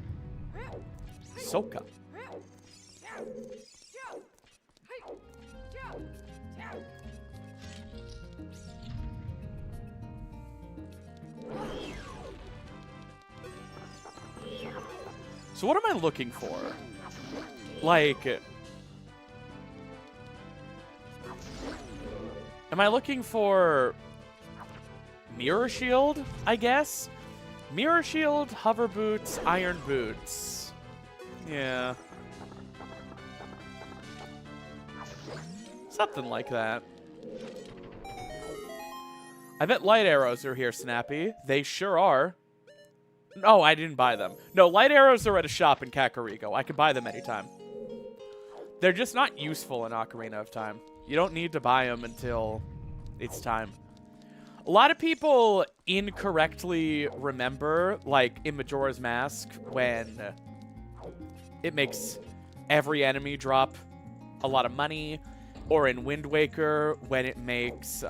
Soka. So what am I looking for? Like, am I looking for mirror shield, I guess? Mirror shield, hover boots, iron boots. Yeah. Something like that. I bet light arrows are here, Snappy. They sure are. No, I didn't buy them. No, light arrows are at a shop in Kakariko. I could buy them anytime. They're just not useful in Ocarina of Time. You don't need to buy them until it's time. A lot of people incorrectly remember, like, in Majora's Mask, when it makes every enemy drop a lot of money, or in Wind Waker, when it makes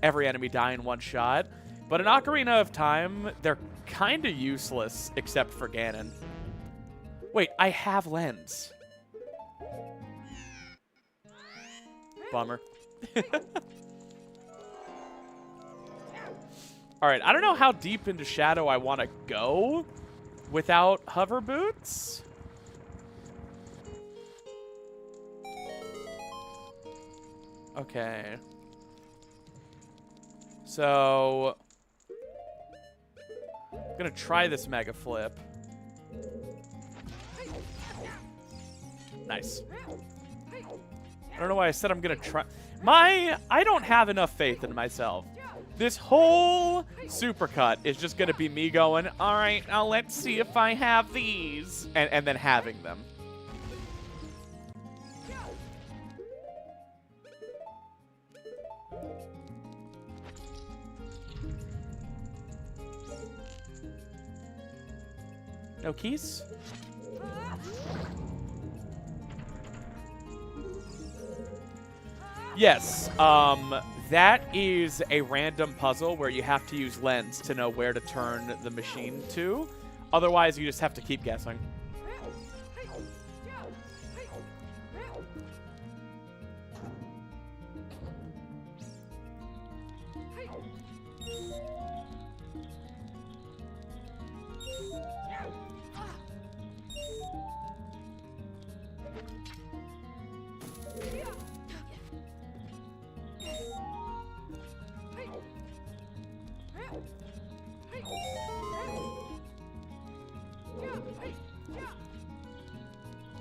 every enemy die in one shot. But in Ocarina of Time, they're kind of useless, except for Ganon. Wait, I have lens. Bummer. Alright, I don't know how deep into Shadow I want to go without hover boots. Okay. So I'm gonna try this mega flip. Nice. I don't know why I said I'm gonna try. I don't have enough faith in myself. This whole supercut is just gonna be me going, all right, now let's see if I have these, and then having them. No keys? Yes, that is a random puzzle where you have to use lens to know where to turn the machine to. Otherwise, you just have to keep guessing.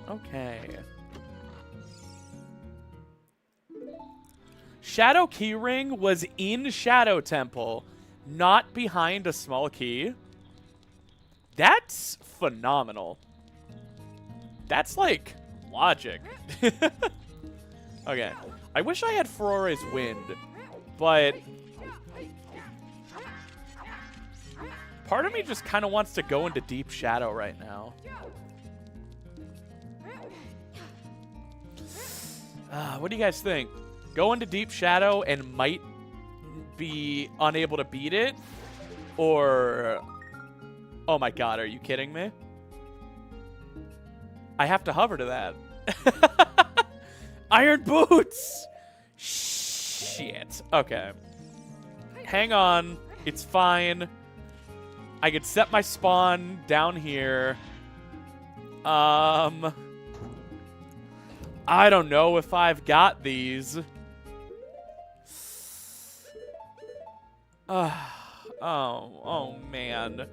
Okay. Shadow Keyring was in Shadow Temple, not behind a small key. That's phenomenal. That's like logic. Okay. I wish I had Furore's Wind, but part of me just kind of wants to go into Deep Shadow right now. What do you guys think? Go into Deep Shadow and might be unable to beat it? Or... Oh my god, are you kidding me? I have to hover to that. Iron Boots! Shit. Okay. Hang on. It's fine. I could set my spawn down here. I don't know if I've got these. Oh man.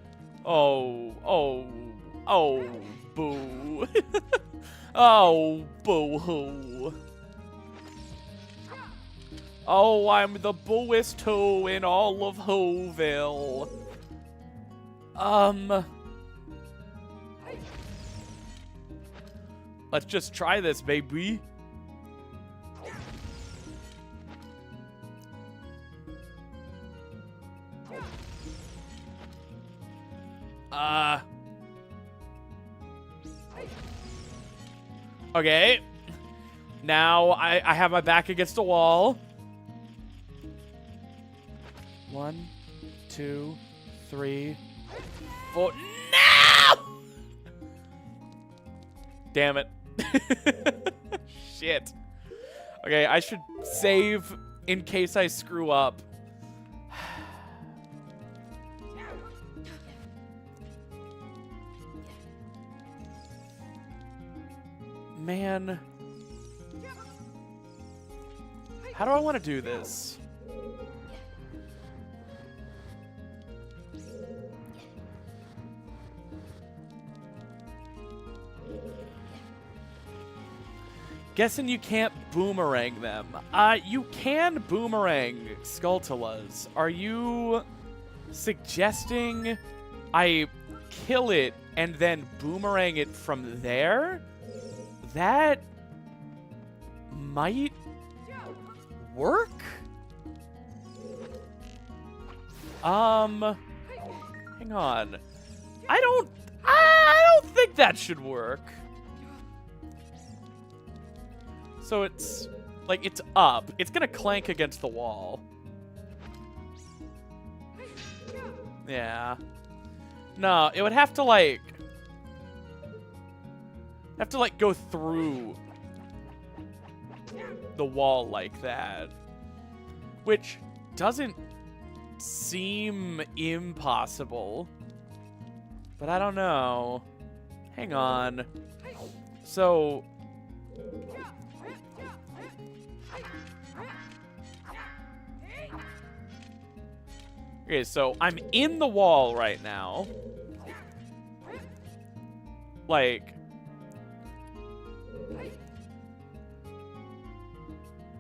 Oh, boo. Oh, boo-hoo. Oh, I'm the booest who in all of Whoville. Let's just try this, baby. Okay. Now I have my back against the wall. 1, 2, 3, 4. No! Damn it. Shit. Okay, I should save in case I screw up. Man. How do I want to do this? Guessing you can't boomerang them. You can boomerang Skulltulas. Are you suggesting I kill it and then boomerang it from there? That might work? Hang on. I don't think that should work. So it's like it's up. It's gonna clank against the wall. Yeah. No, it would have to like go through the wall like that, which doesn't seem impossible, but I don't know. Hang on. So okay, so I'm in the wall right now. Like,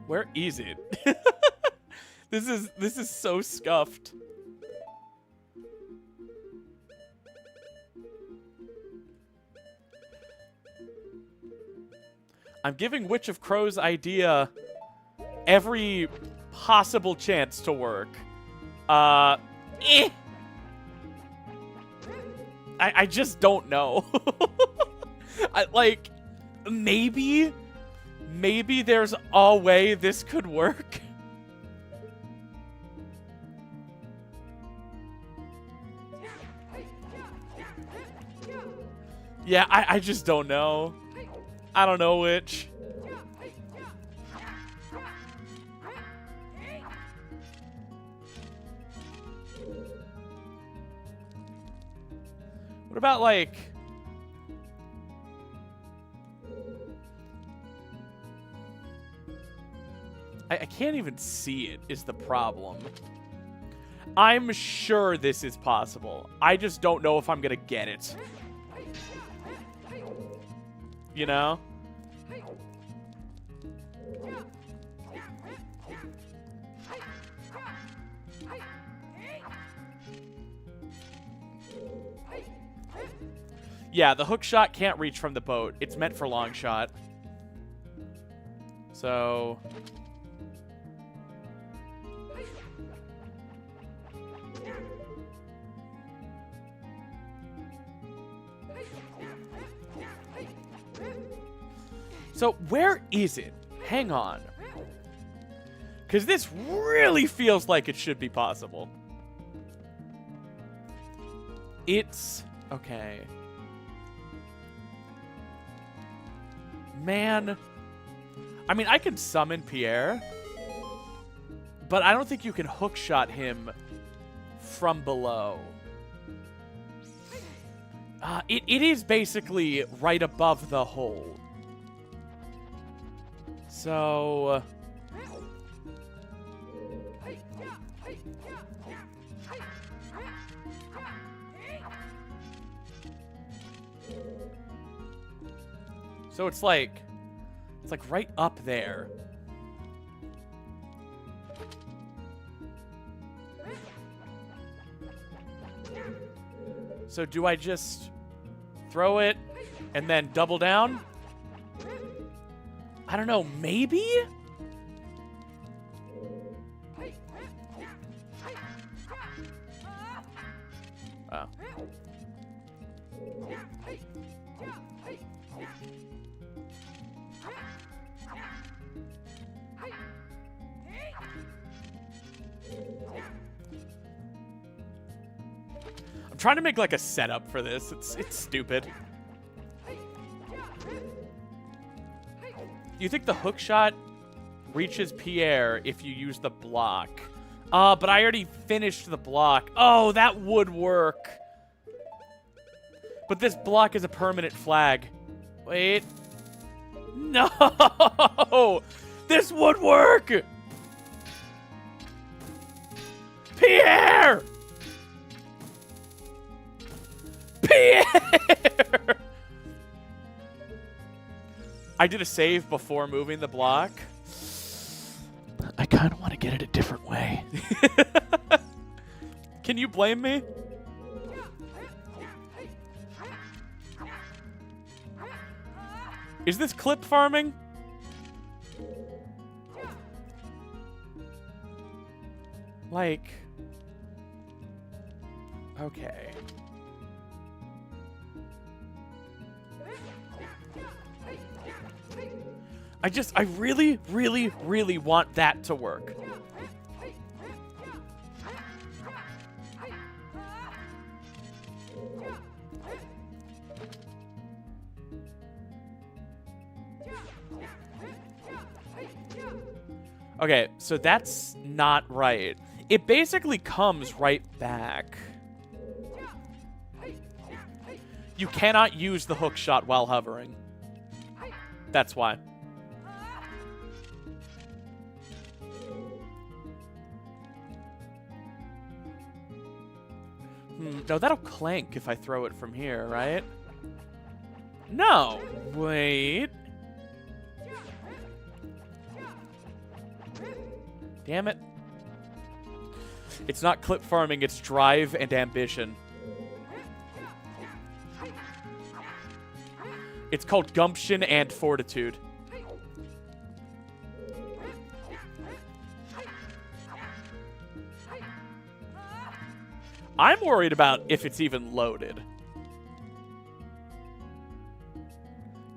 where is it? This is so scuffed. I'm giving Witch of Crow's idea every possible chance to work. I just don't know. Like, maybe there's a way this could work. Yeah, I just don't know. I don't know which. What about, like... I can't even see it, is the problem. I'm sure this is possible. I just don't know if I'm gonna get it. You know? Yeah, the hook shot can't reach from the boat. It's meant for long shot. So... So, where is it? Hang on. Because this really feels like it should be possible. It's... Okay. Man. I mean, I can summon Pierre. But I don't think you can hookshot him from below. It is basically right above the hole. So... So it's like right up there. So do I just throw it and then double down? I don't know, maybe? Oh. I'm trying to make like a setup for this. It's stupid. You think the hook shot reaches Pierre if you use the block? But I already finished the block. Oh, that would work. But this block is a permanent flag. Wait. No! This would work! Pierre! Pierre! I did a save before moving the block. I kind of want to get it a different way. Can you blame me? Is this clip farming? Like... Okay. I really, really, really want that to work. Okay, so that's not right. It basically comes right back. You cannot use the hook shot while hovering. That's why. No, that'll clank if I throw it from here, right? No. Wait. Damn it. It's not clip farming, it's drive and ambition. It's called gumption and fortitude. I'm worried about if it's even loaded.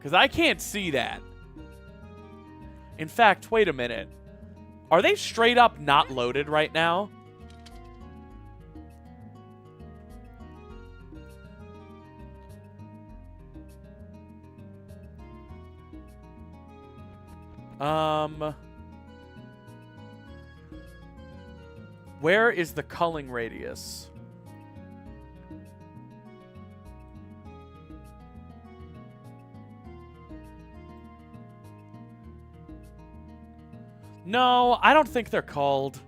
Because I can't see that. In fact, wait a minute. Are they straight up not loaded right now? Where is the culling radius? No, I don't think they're called.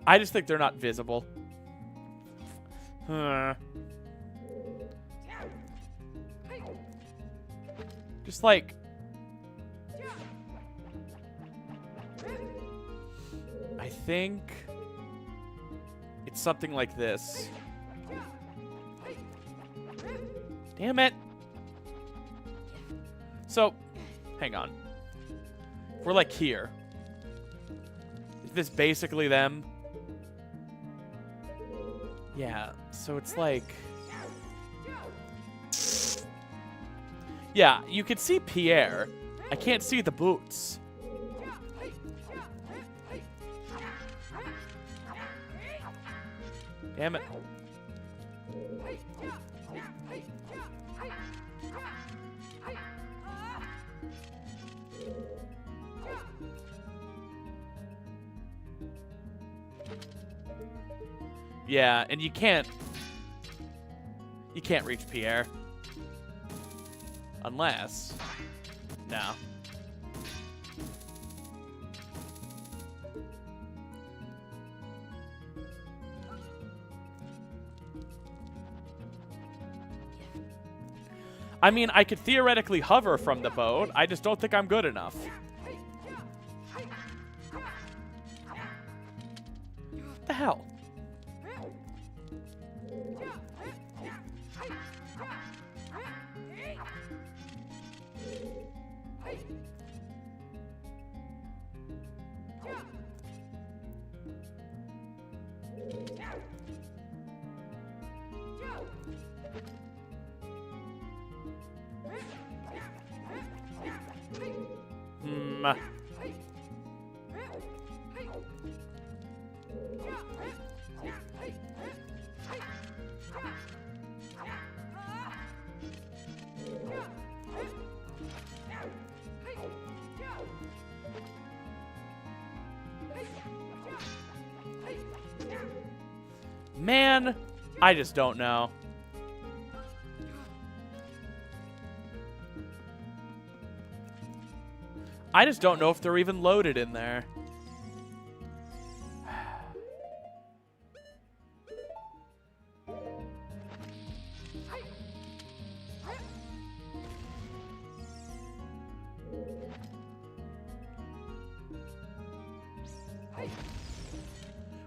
I just think they're not visible. Just like... I think... it's something like this. Damn it! So, hang on. We're like here. Is this basically them? Yeah, so it's like... yeah, you can see Pierre. I can't see the boots. Damn it. Yeah, and you can't reach Pierre. Unless... no. I mean, I could theoretically hover from the boat. I just don't think I'm good enough. What the hell? Man, I just don't know. I just don't know if they're even loaded in there.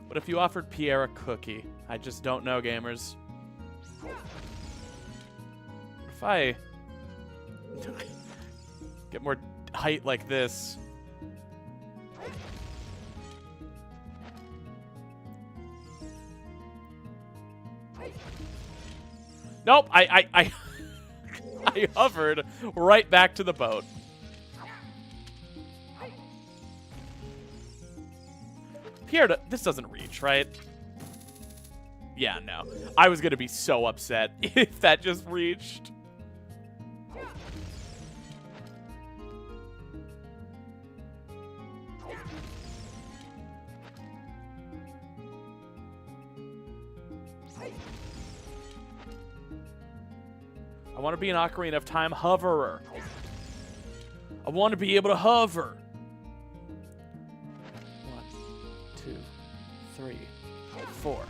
What if you offered Pierre a cookie? I just don't know, gamers. What if I get more height like this? Nope, I hovered right back to the boat. Pierre, this doesn't reach, right? Yeah, no. I was gonna be so upset if that just reached. I want to be an Ocarina of Time hoverer. I want to be able to hover. 1, 2, 3, 4.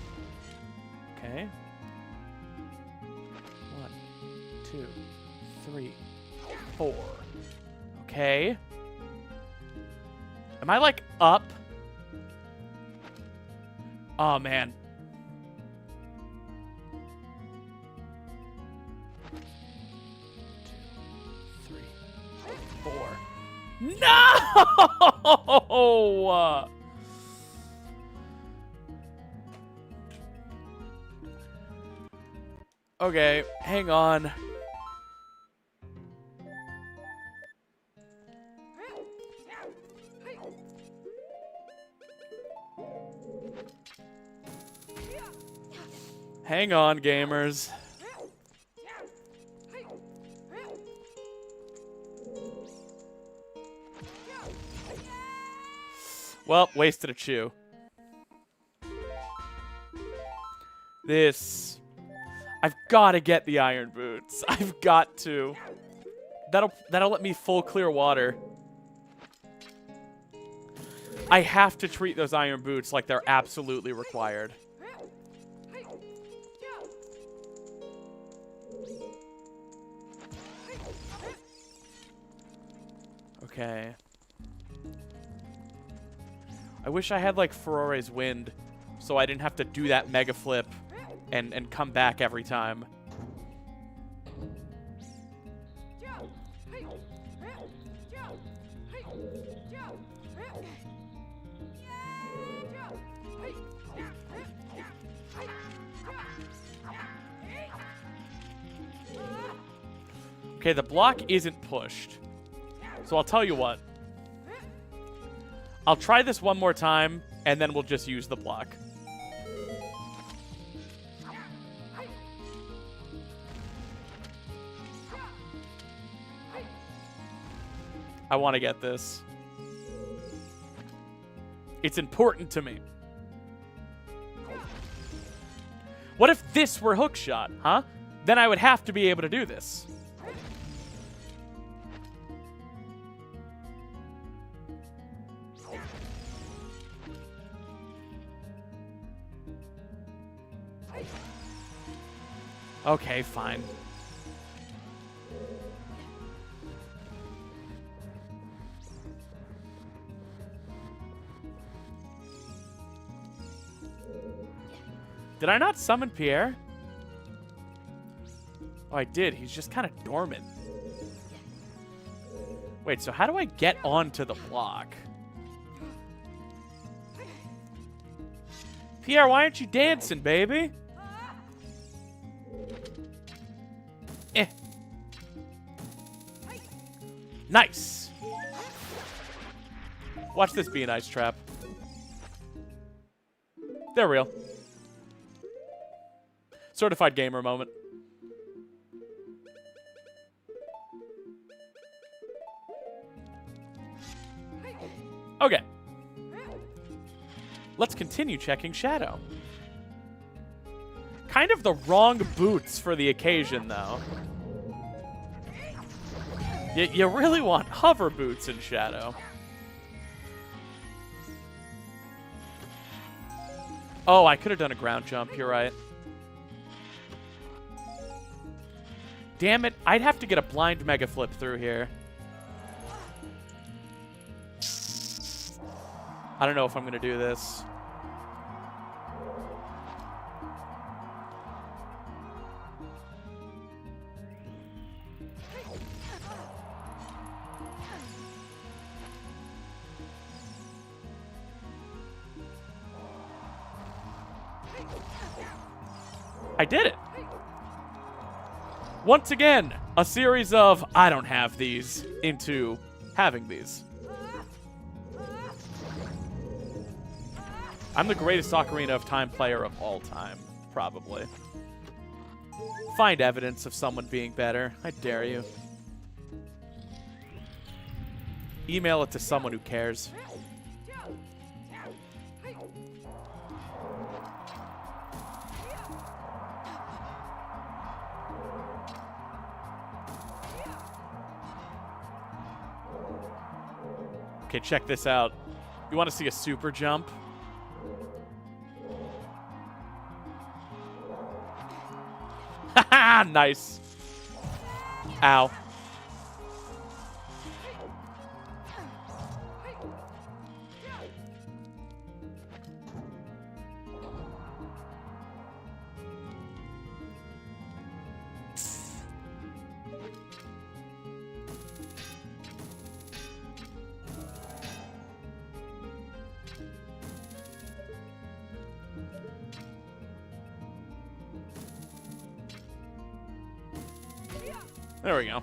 Okay. 1, 2, 3, 4. Okay. Am I like up? Oh man. 2, 3, 4. No! Okay, hang on. Hang on, gamers. Well, wasted a chew. This... I've got to get the iron boots. I've got to. That'll let me full clear water. I have to treat those iron boots like they're absolutely required. Okay. I wish I had, like, Ferore's Wind, so I didn't have to do that mega flip and come back every time. Okay, the block isn't pushed. So I'll tell you what. I'll try this one more time, and then we'll just use the block. I want to get this. It's important to me. What if this were hookshot, huh? Then I would have to be able to do this. Okay, fine. Did I not summon Pierre? Oh, I did. He's just kind of dormant. Wait, so how do I get onto the block? Pierre, why aren't you dancing, baby? Eh. Nice. Watch this be an ice trap. They're real. Certified gamer moment. Okay. Let's continue checking Shadow. Kind of the wrong boots for the occasion, though. You really want hover boots in Shadow. Oh, I could have done a ground jump. You're right. Damn it. I'd have to get a blind mega flip through here. I don't know if I'm going to do this. I did it. Once again, a series of I don't have these into having these. I'm the greatest Ocarina of Time player of all time, probably. Find evidence of someone being better. I dare you. Email it to someone who cares. Okay, check this out. You want to see a super jump? Haha, nice. Ow. There we go.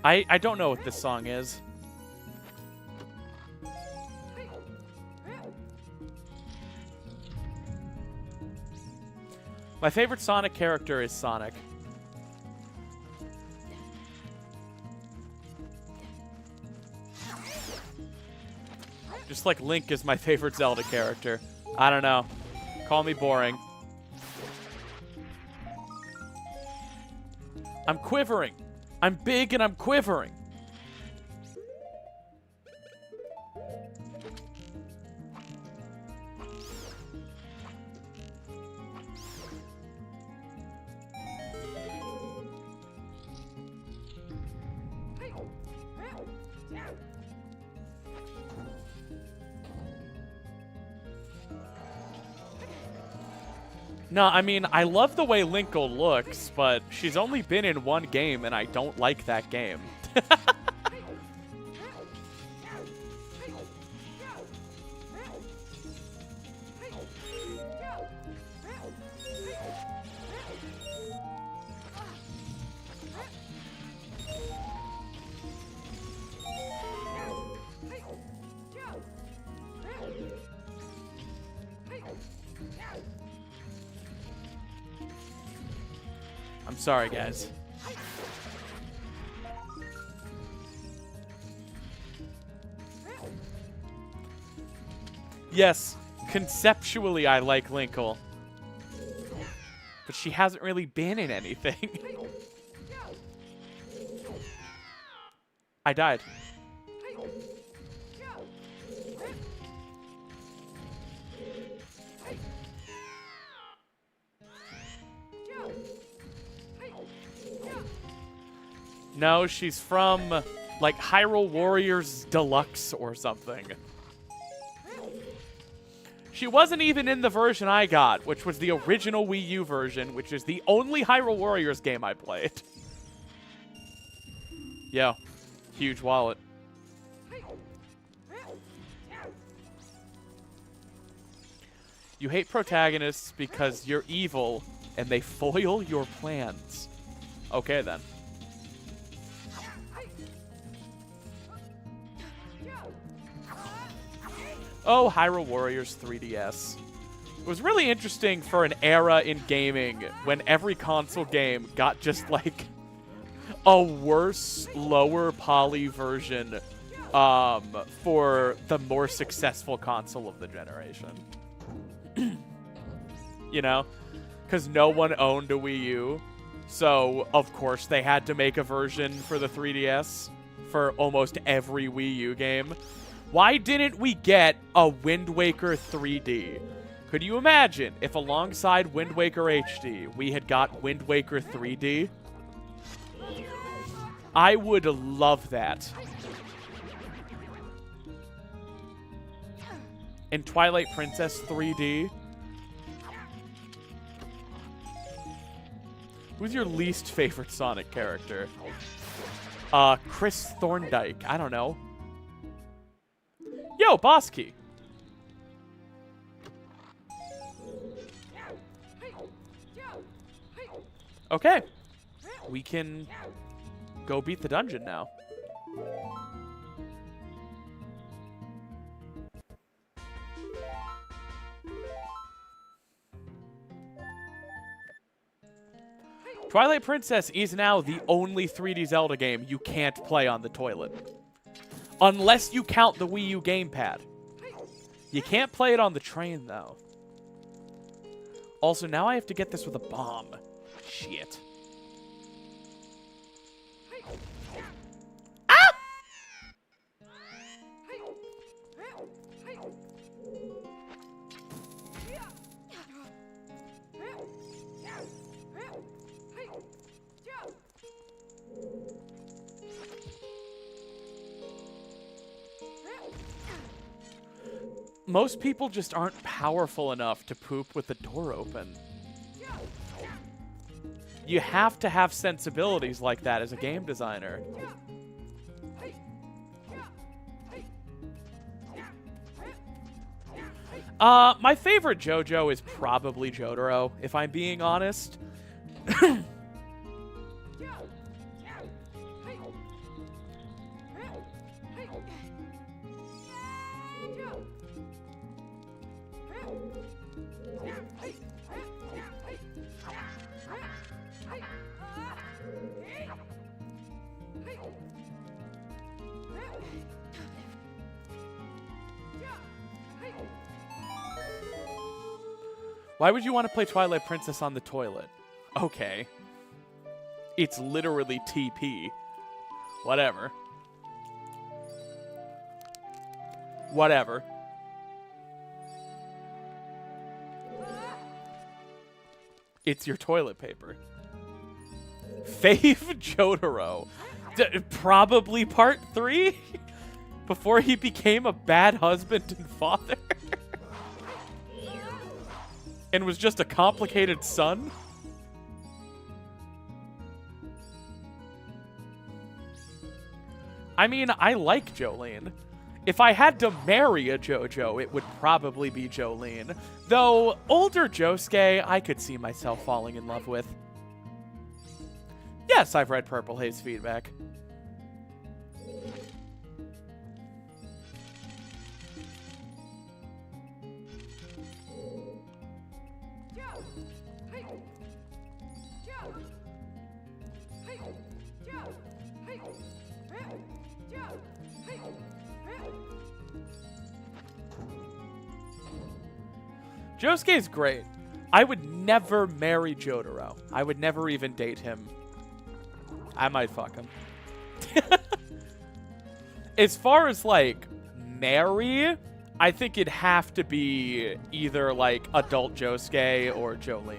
I don't know what this song is. My favorite Sonic character is Sonic. Just like Link is my favorite Zelda character. I don't know. Call me boring. I'm quivering. I'm big and I'm quivering. No, I mean, I love the way Linkle looks, but she's only been in one game, and I don't like that game. I'm sorry, guys. Yes, conceptually I like Linkle. But she hasn't really been in anything. I died. No, she's from, like, Hyrule Warriors Deluxe or something. She wasn't even in the version I got, which was the original Wii U version, which is the only Hyrule Warriors game I played. Yeah, huge wallet. You hate protagonists because you're evil and they foil your plans. Okay, then. Oh, Hyrule Warriors 3DS. It was really interesting for an era in gaming when every console game got just like a worse, lower poly version for the more successful console of the generation. You know? Because no one owned a Wii U. So, of course, they had to make a version for the 3DS for almost every Wii U game. Why didn't we get a Wind Waker 3D? Could you imagine if alongside Wind Waker HD, we had got Wind Waker 3D? I would love that. And Twilight Princess 3D? Who's your least favorite Sonic character? Chris Thorndike. I don't know. Yo, boss key. Okay. We can go beat the dungeon now. Twilight Princess is now the only 3D Zelda game you can't play on the toilet. Unless you count the Wii U gamepad. You can't play it on the train, though. Also, now I have to get this with a bomb. Shit. Ah! Most people just aren't powerful enough to poop with the door open. You have to have sensibilities like that as a game designer. My favorite JoJo is probably Jotaro, if I'm being honest. Why would you want to play Twilight Princess on the toilet? Okay. It's literally TP. Whatever. Whatever. It's your toilet paper. Fave Jotaro. Probably part 3? Before he became a bad husband and father? And was just a complicated son? I mean, I like Jolene. If I had to marry a JoJo, it would probably be Jolene. Though, older Josuke, I could see myself falling in love with. Yes, I've read Purple Haze feedback. Josuke's great. I would never marry Jotaro. I would never even date him. I might fuck him. As far as, like, marry, I think it'd have to be either, like, adult Josuke or Jolene.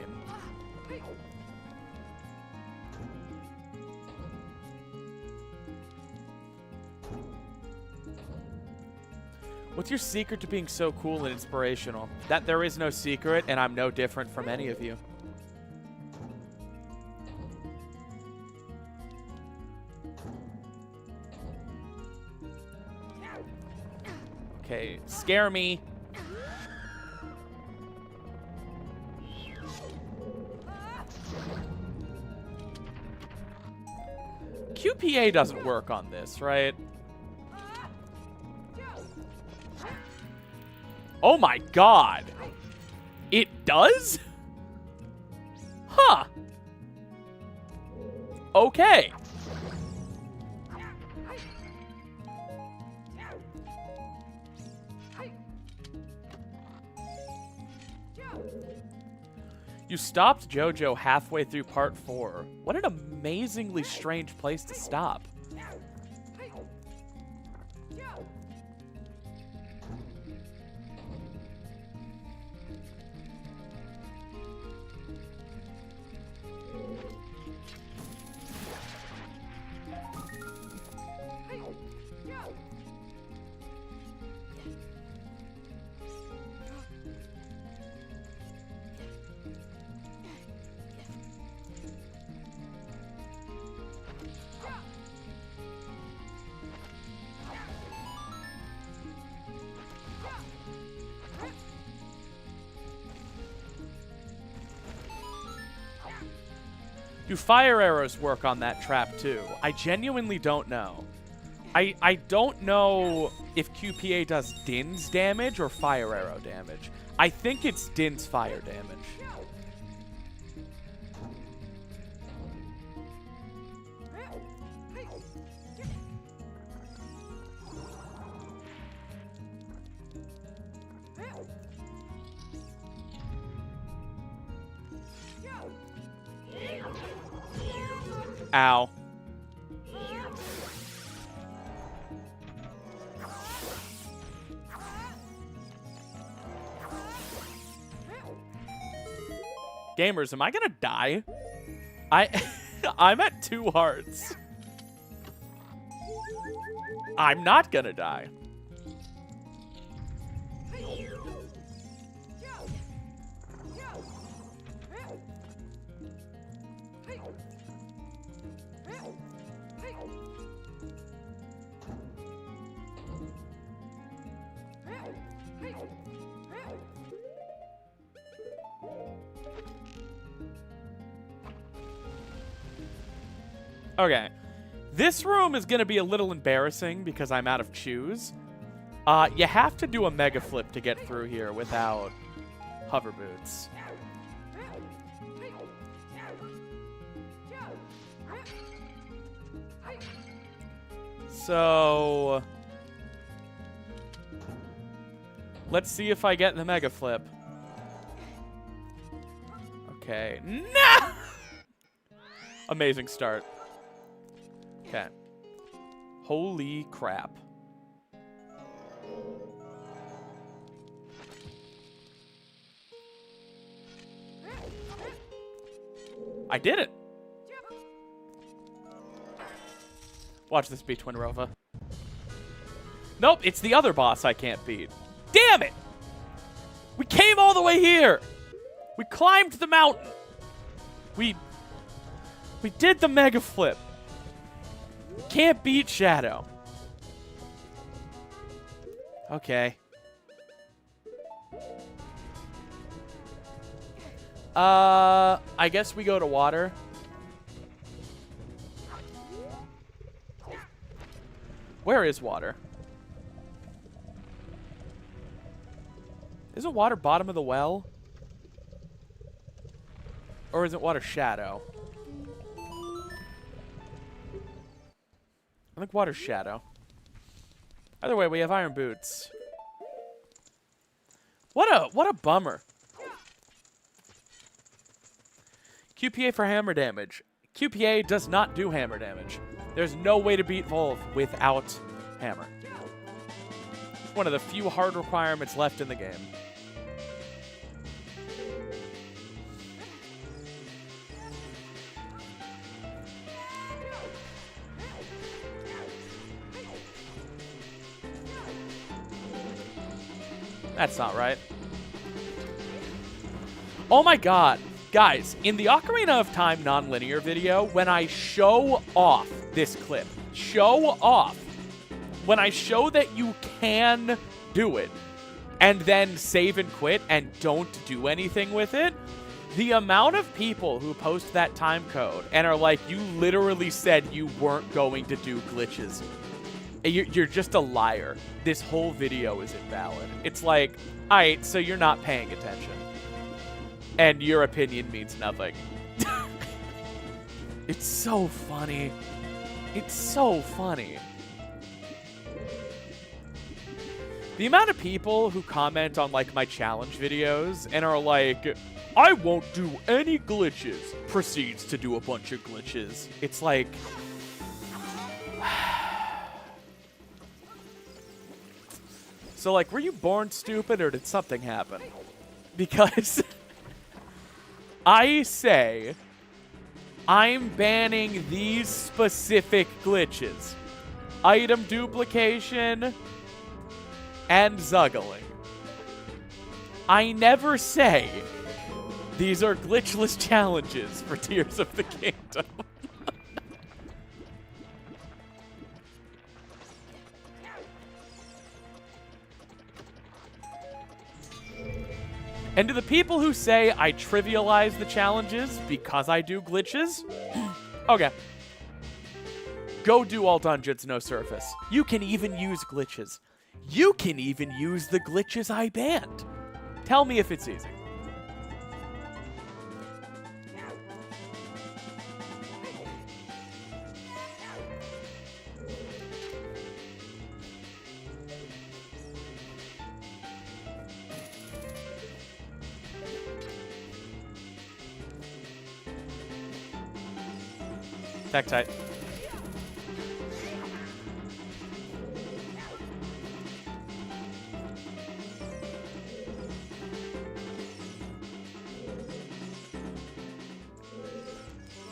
What's your secret to being so cool and inspirational? That there is no secret, and I'm no different from any of you. Okay, scare me. QPA doesn't work on this, right? Oh my god! It does? Huh. Okay. You stopped JoJo halfway through part 4. What an amazingly strange place to stop. Do fire arrows work on that trap too? I genuinely don't know. I don't know if QPA does Din's damage or fire arrow damage. I think it's Din's fire damage. Ow. Gamers, am I gonna die? I'm at 2 hearts. I'm not gonna die. Okay. This room is going to be a little embarrassing because I'm out of chews. You have to do a mega flip to get through here without hover boots. So let's see if I get the mega flip. Okay. No! Amazing start. Okay. Holy crap. I did it. Watch this be Twin Rova. Nope, it's the other boss I can't beat. Damn it! We came all the way here! We climbed the mountain! We did the mega flip. Can't beat Shadow. Okay. I guess we go to water. Where is water? Isn't water bottom of the well? Or is it water shadow? I think water shadow. Either way, we have iron boots. What a bummer. QPA for hammer damage. QPA does not do hammer damage. There's no way to beat Volv without hammer. It's one of the few hard requirements left in the game. That's not right. Oh my god. Guys, in the Ocarina of Time non-linear video, when I show off this clip, when I show that you can do it, and then save and quit and don't do anything with it, the amount of people who post that time code and are like, you literally said you weren't going to do glitches. You're just a liar. This whole video is invalid. It's like, alright, so you're not paying attention. And your opinion means nothing. It's so funny. It's so funny. The amount of people who comment on, like, my challenge videos and are like, I won't do any glitches, proceeds to do a bunch of glitches. It's like... So, like, were you born stupid or did something happen? Because... I say, I'm banning these specific glitches. Item duplication and zuggling. I never say, these are glitchless challenges for Tears of the Kingdom. And to the people who say I trivialize the challenges because I do glitches, okay. Go do all dungeons, no surface. You can even use glitches. You can even use the glitches I banned. Tell me if it's easy. Tight.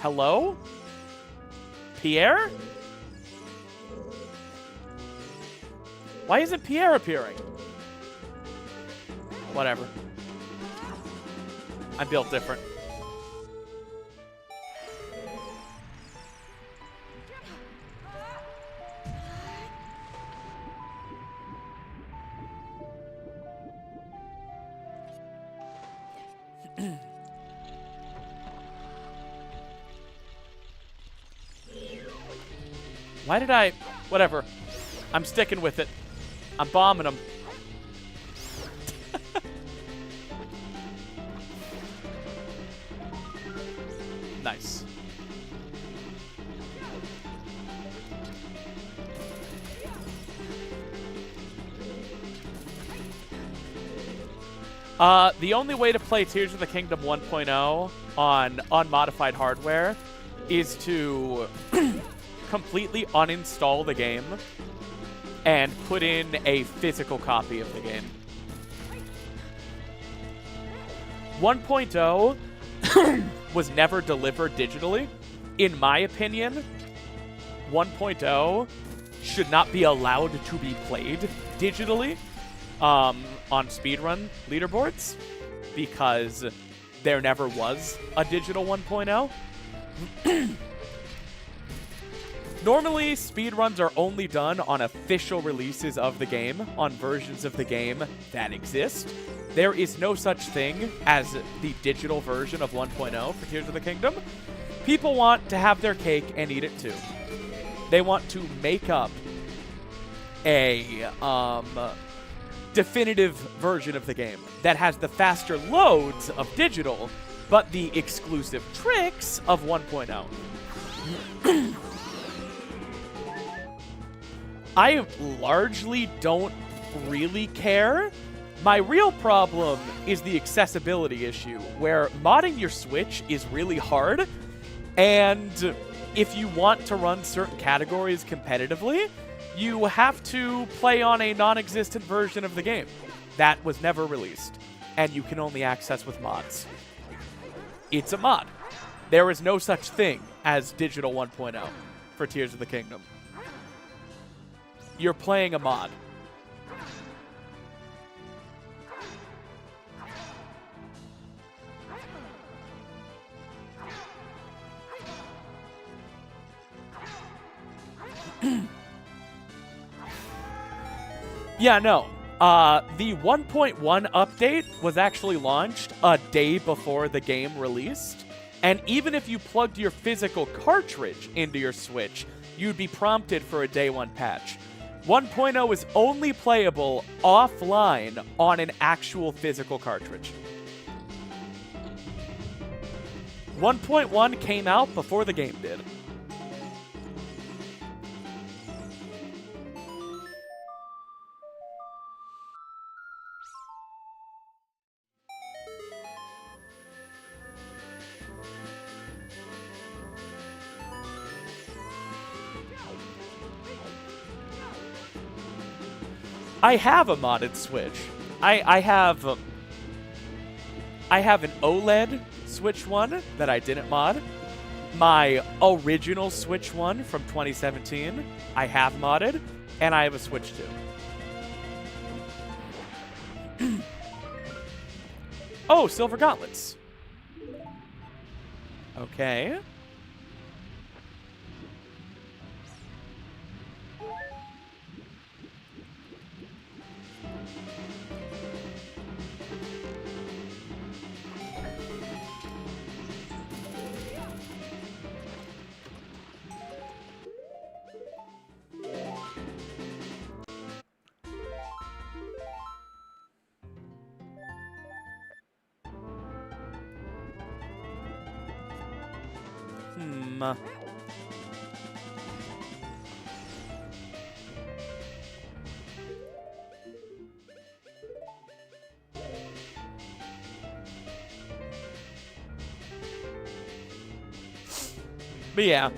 Hello? Pierre? Why isn't Pierre appearing? Whatever. I'm built different. Why did I... Whatever. I'm sticking with it. I'm bombing them. Nice. The only way to play Tears of the Kingdom 1.0 on unmodified hardware is to completely uninstall the game and put in a physical copy of the game. 1.0 was never delivered digitally. In my opinion, 1.0 should not be allowed to be played digitally on speedrun leaderboards, because there never was a digital 1.0. Normally, speedruns are only done on official releases of the game, on versions of the game that exist. There is no such thing as the digital version of 1.0 for Tears of the Kingdom. People want to have their cake and eat it too. They want to make up a definitive version of the game that has the faster loads of digital, but the exclusive tricks of 1.0. I largely don't really care. My real problem is the accessibility issue, where modding your Switch is really hard, and if you want to run certain categories competitively, you have to play on a non-existent version of the game that was never released, and you can only access with mods. It's a mod. There is no such thing as digital 1.0 for Tears of the Kingdom. You're playing a mod. Yeah, no. The 1.1 update was actually launched a day before the game released, and even if you plugged your physical cartridge into your Switch, you'd be prompted for a day one patch. 1.0 is only playable offline on an actual physical cartridge. 1.1 came out before the game did. I have a modded Switch. I have an OLED Switch 1 that I didn't mod. My original Switch 1 from 2017, I have modded, and I have a Switch 2. Oh, Silver Gauntlets. Okay. But yeah,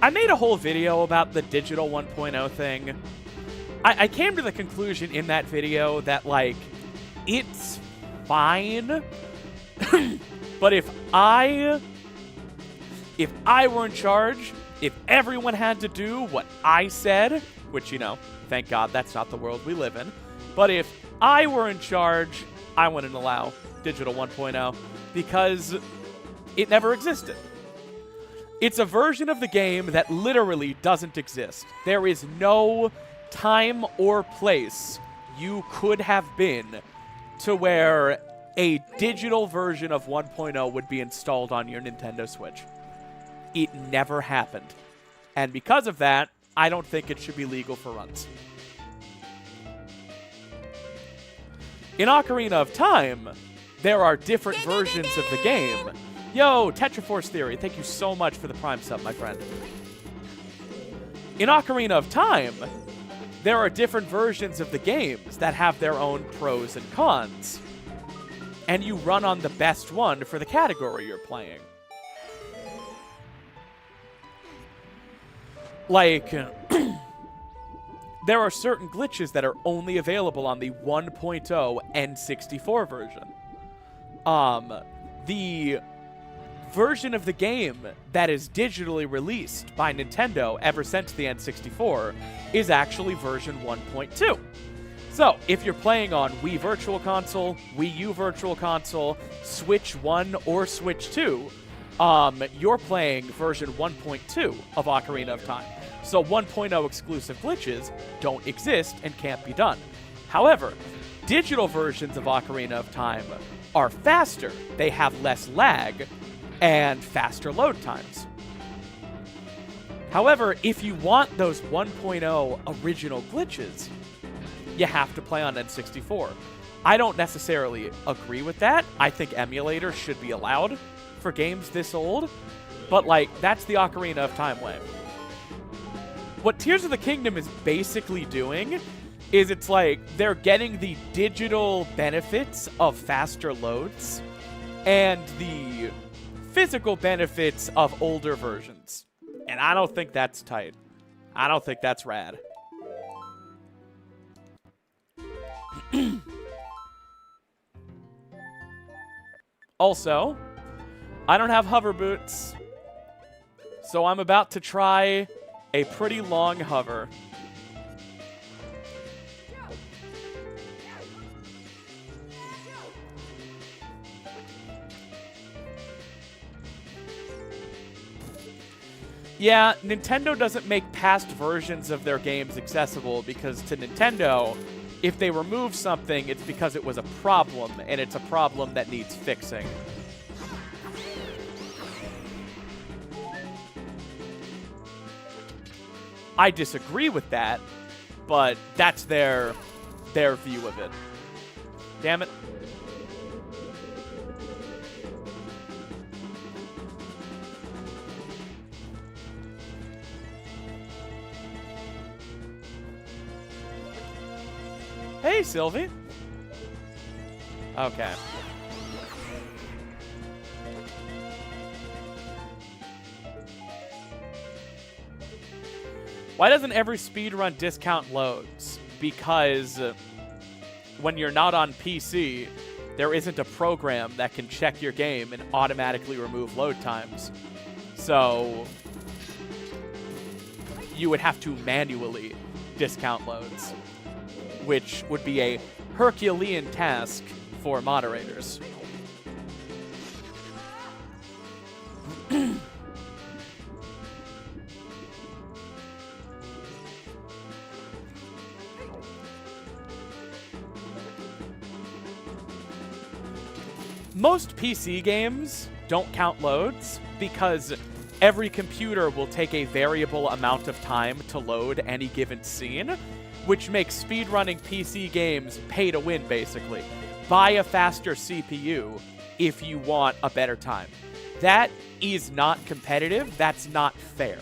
I made a whole video about the digital 1.0 thing. I came to the conclusion in that video that, like, it's fine. But if I were in charge, if everyone had to do what I said, which, you know, thank God that's not the world we live in, but if I were in charge, I wouldn't allow digital 1.0 because it never existed. It's a version of the game that literally doesn't exist. There is no time or place you could have been to where a digital version of 1.0 would be installed on your Nintendo Switch. It never happened. And because of that, I don't think it should be legal for runs. In Ocarina of Time, there are different versions of the game. Yo, Tetraforce Theory, thank you so much for the Prime sub, my friend. In Ocarina of Time, there are different versions of the games that have their own pros and cons. And you run on the best one for the category you're playing. Like, there are certain glitches that are only available on the 1.0 N64 version. The version of the game that is digitally released by Nintendo ever since the N64 is actually version 1.2. So, if you're playing on Wii Virtual Console, Wii U Virtual Console, Switch 1 or Switch 2, you're playing version 1.2 of Ocarina of Time. So 1.0 exclusive glitches don't exist and can't be done. However, digital versions of Ocarina of Time are faster. They have less lag and faster load times. However, if you want those 1.0 original glitches, you have to play on N64. I don't necessarily agree with that. I think emulators should be allowed for games this old, but like, that's the Ocarina of Time way. What Tears of the Kingdom is basically doing is it's like they're getting the digital benefits of faster loads and the physical benefits of older versions. And I don't think that's tight. I don't think that's rad. Also, I don't have hover boots, so I'm about to try a pretty long hover. Yeah, Nintendo doesn't make past versions of their games accessible because to Nintendo, if they remove something, it's because it was a problem, and it's a problem that needs fixing. I disagree with that, but that's their view of it. Damn it. Hey, Sylvie. Okay. Why doesn't every speedrun discount loads? Because when you're not on PC, there isn't a program that can check your game and automatically remove load times. So you would have to manually discount loads, which would be a Herculean task for moderators. Most PC games don't count loads because every computer will take a variable amount of time to load any given scene, which makes speedrunning PC games pay to win, basically. Buy a faster CPU if you want a better time. That is not competitive. That's not fair.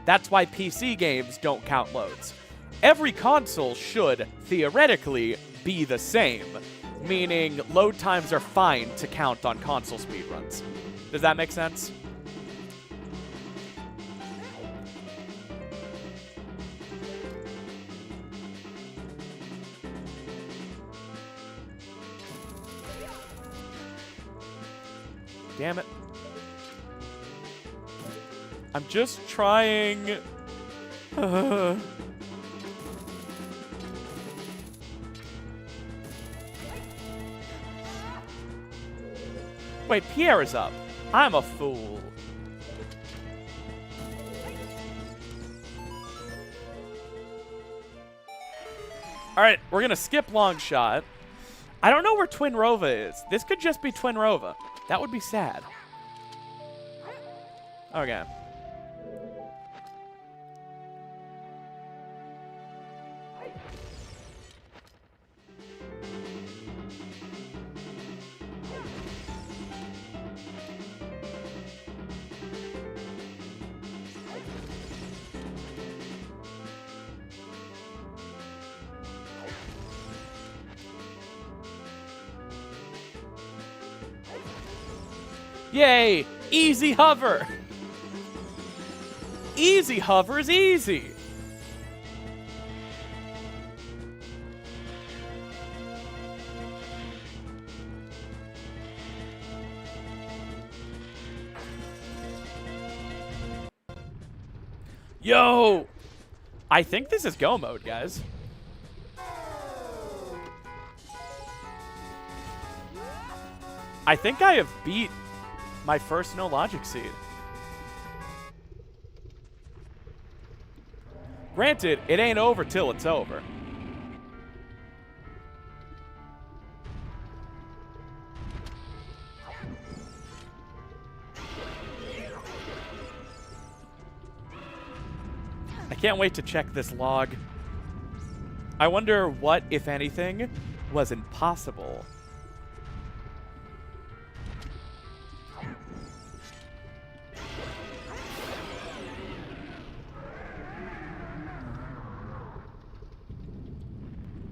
That's why PC games don't count loads. Every console should, theoretically, be the same, meaning load times are fine to count on console speedruns. Does that make sense? Damn it. I'm just trying. Wait, Pierre is up. I'm a fool. Alright, we're gonna skip long shot. I don't know where Twin Rova is. This could just be Twin Rova. That would be sad. Okay. Yay! Easy hover! Easy hover is easy! Yo! I think this is go mode, guys. I think I have beat my first no logic seed. Granted, it ain't over till it's over. I can't wait to check this log. I wonder what, if anything, was impossible.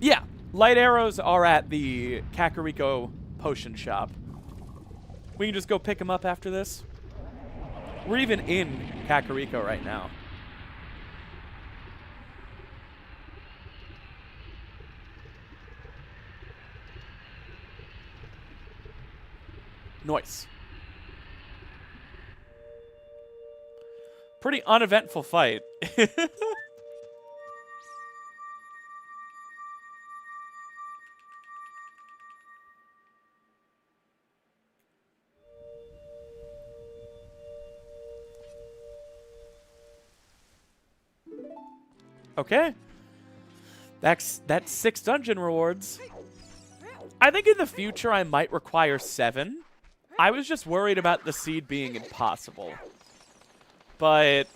Yeah, light arrows are at the Kakariko potion shop. We can just go pick them up after this. We're even in Kakariko right now. Nice. Pretty uneventful fight. Okay. That's 6 dungeon rewards. I think in the future I might require 7. I was just worried about the seed being impossible. But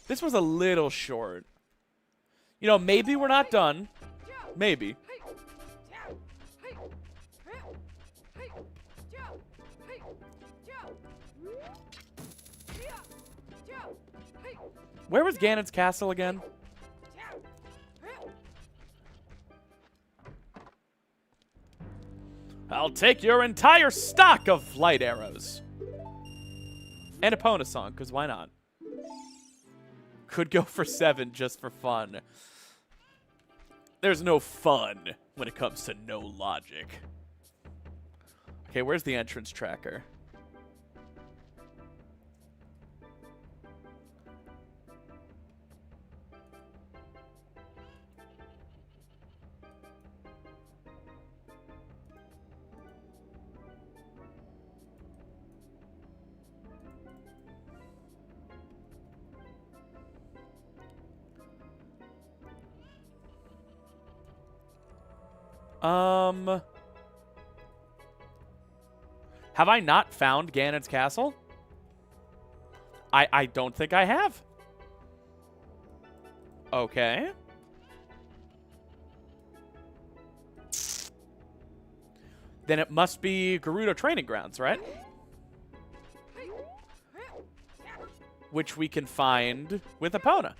this was a little short. You know, maybe we're not done. Maybe. Where was Ganon's castle again? I'll take your entire stock of light arrows. And a Pona song, because why not? Could go for 7 just for fun. There's no fun when it comes to no logic. Okay, where's the entrance tracker? Have I not found Ganon's castle? I don't think I have. Okay. Then it must be Gerudo Training Grounds, right? Which we can find with Epona.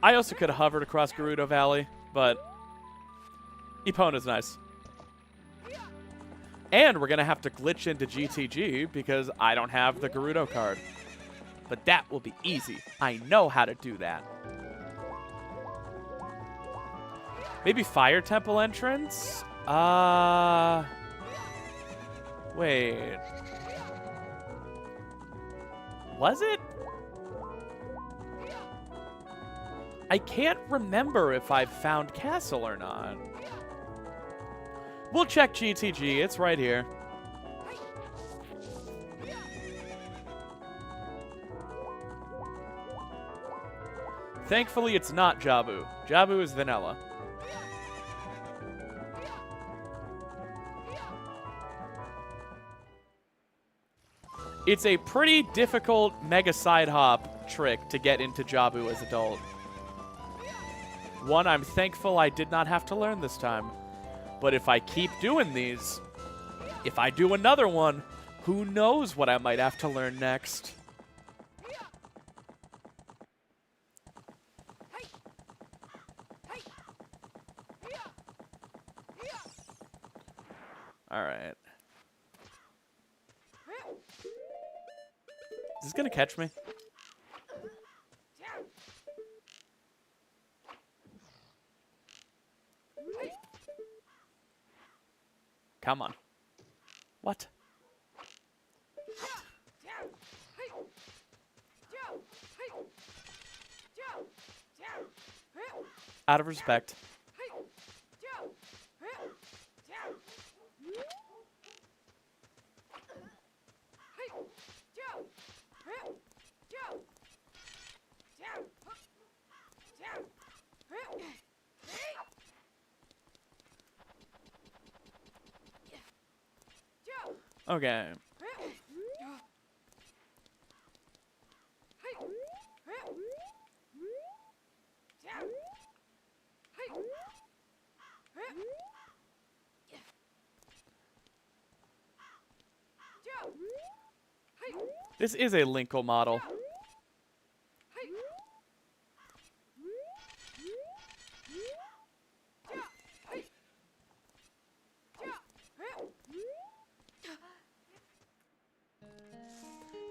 I also could have hovered across Gerudo Valley, but Epona's nice. And we're going to have to glitch into GTG because I don't have the Gerudo card. But that will be easy. I know how to do that. Maybe Fire Temple entrance? Wait. Was it? I can't remember if I've found Castle or not. We'll check GTG. It's right here. Thankfully, it's not Jabu. Jabu is vanilla. It's a pretty difficult mega side hop trick to get into Jabu as adult. One, I'm thankful I did not have to learn this time. But if I keep doing these, if I do another one, who knows what I might have to learn next. Alright. Is this gonna catch me? Come on. What? Out of respect. Okay. This is a Linkle model.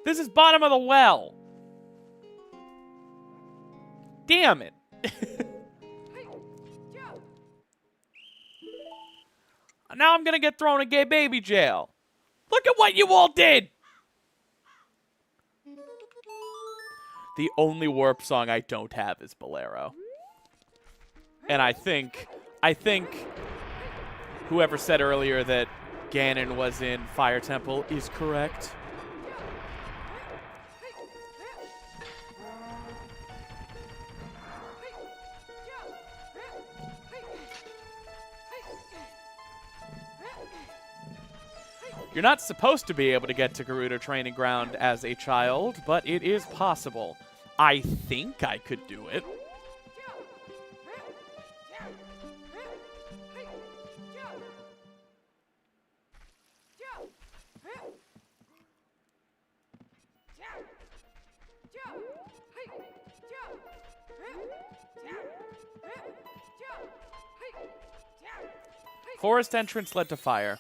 This is bottom of the well. Damn it. Now I'm gonna get thrown in gay baby jail. Look at what you all did. The only warp song I don't have is Bolero. And I think whoever said earlier that Ganon was in Fire Temple is correct. You're not supposed to be able to get to Gerudo Training Ground as a child, but it is possible. I think I could do it. Forest entrance led to fire.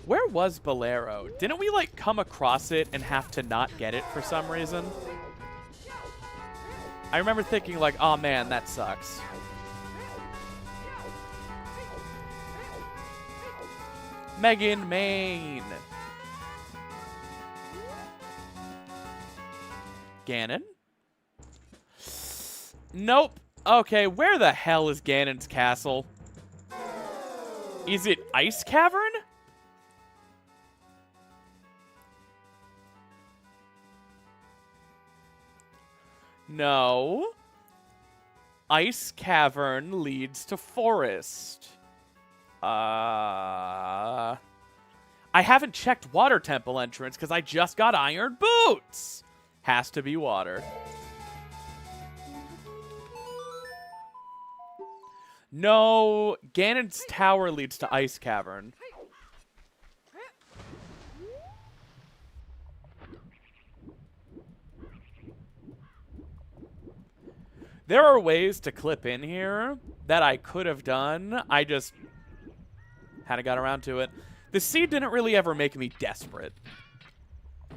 Where was Bolero? Didn't we, like, come across it and have to not get it for some reason? I remember thinking, like, oh man, that sucks. Megan Main. Ganon? Nope. Okay, where the hell is Ganon's castle? Is it Ice Cavern? No. Ice Cavern leads to Forest. I haven't checked Water Temple entrance because I just got Iron Boots. Has to be water. No, Ganon's Tower leads to Ice Cavern. There are ways to clip in here that I could have done. I just hadn't got around to it. The seed didn't really ever make me desperate.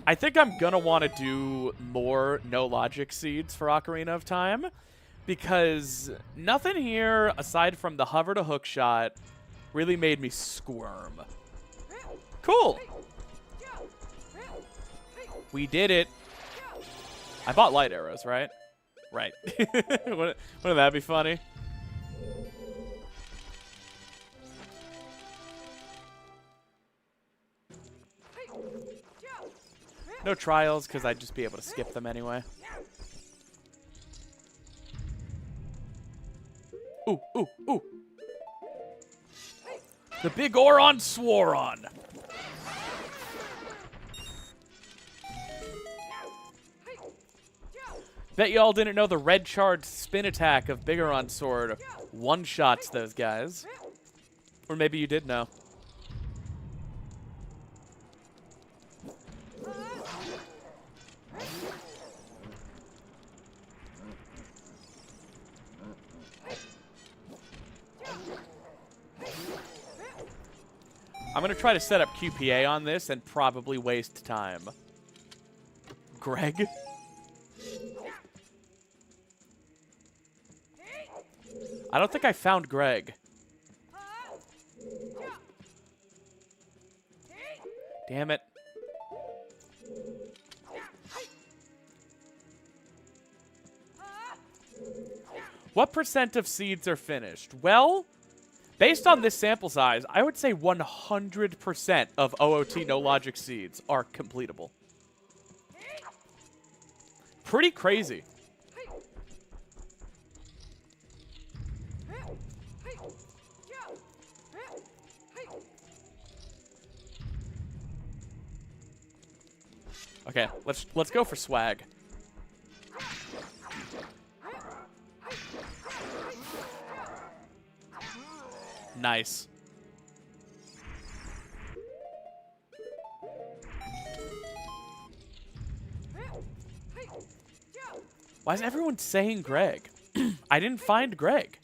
I think I'm gonna want to do more no logic seeds for Ocarina of Time, because nothing here aside from the hover to hook shot really made me squirm. Cool. We did it. I bought light arrows, right? Right. Wouldn't that be funny? No trials, because I'd just be able to skip them anyway. ooh, ooh, ooh. The big Oron Sworon. Bet y'all didn't know the red charged spin attack of Bigoron Sword one-shots those guys. Or maybe you did know. I'm going to try to set up QPA on this and probably waste time. Greg? I don't think I found Greg. Damn it. What % of seeds are finished? Well, based on this sample size, I would say 100% of OOT no logic seeds are completable. Pretty crazy. Okay, let's go for swag. Nice. Why is everyone saying Greg? I didn't find Greg.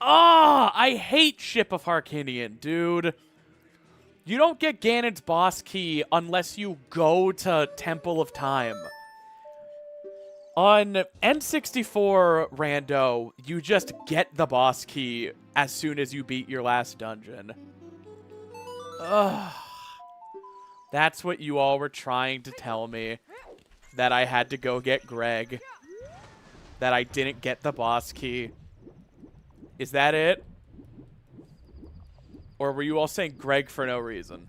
Ah, I hate Ship of Harkinian, dude. You don't get Ganon's boss key unless you go to Temple of Time. On N64 Rando, you just get the boss key as soon as you beat your last dungeon. Ugh. That's what you all were trying to tell me. That I had to go get Greg. That I didn't get the boss key. Is that it? Or were you all saying Greg for no reason?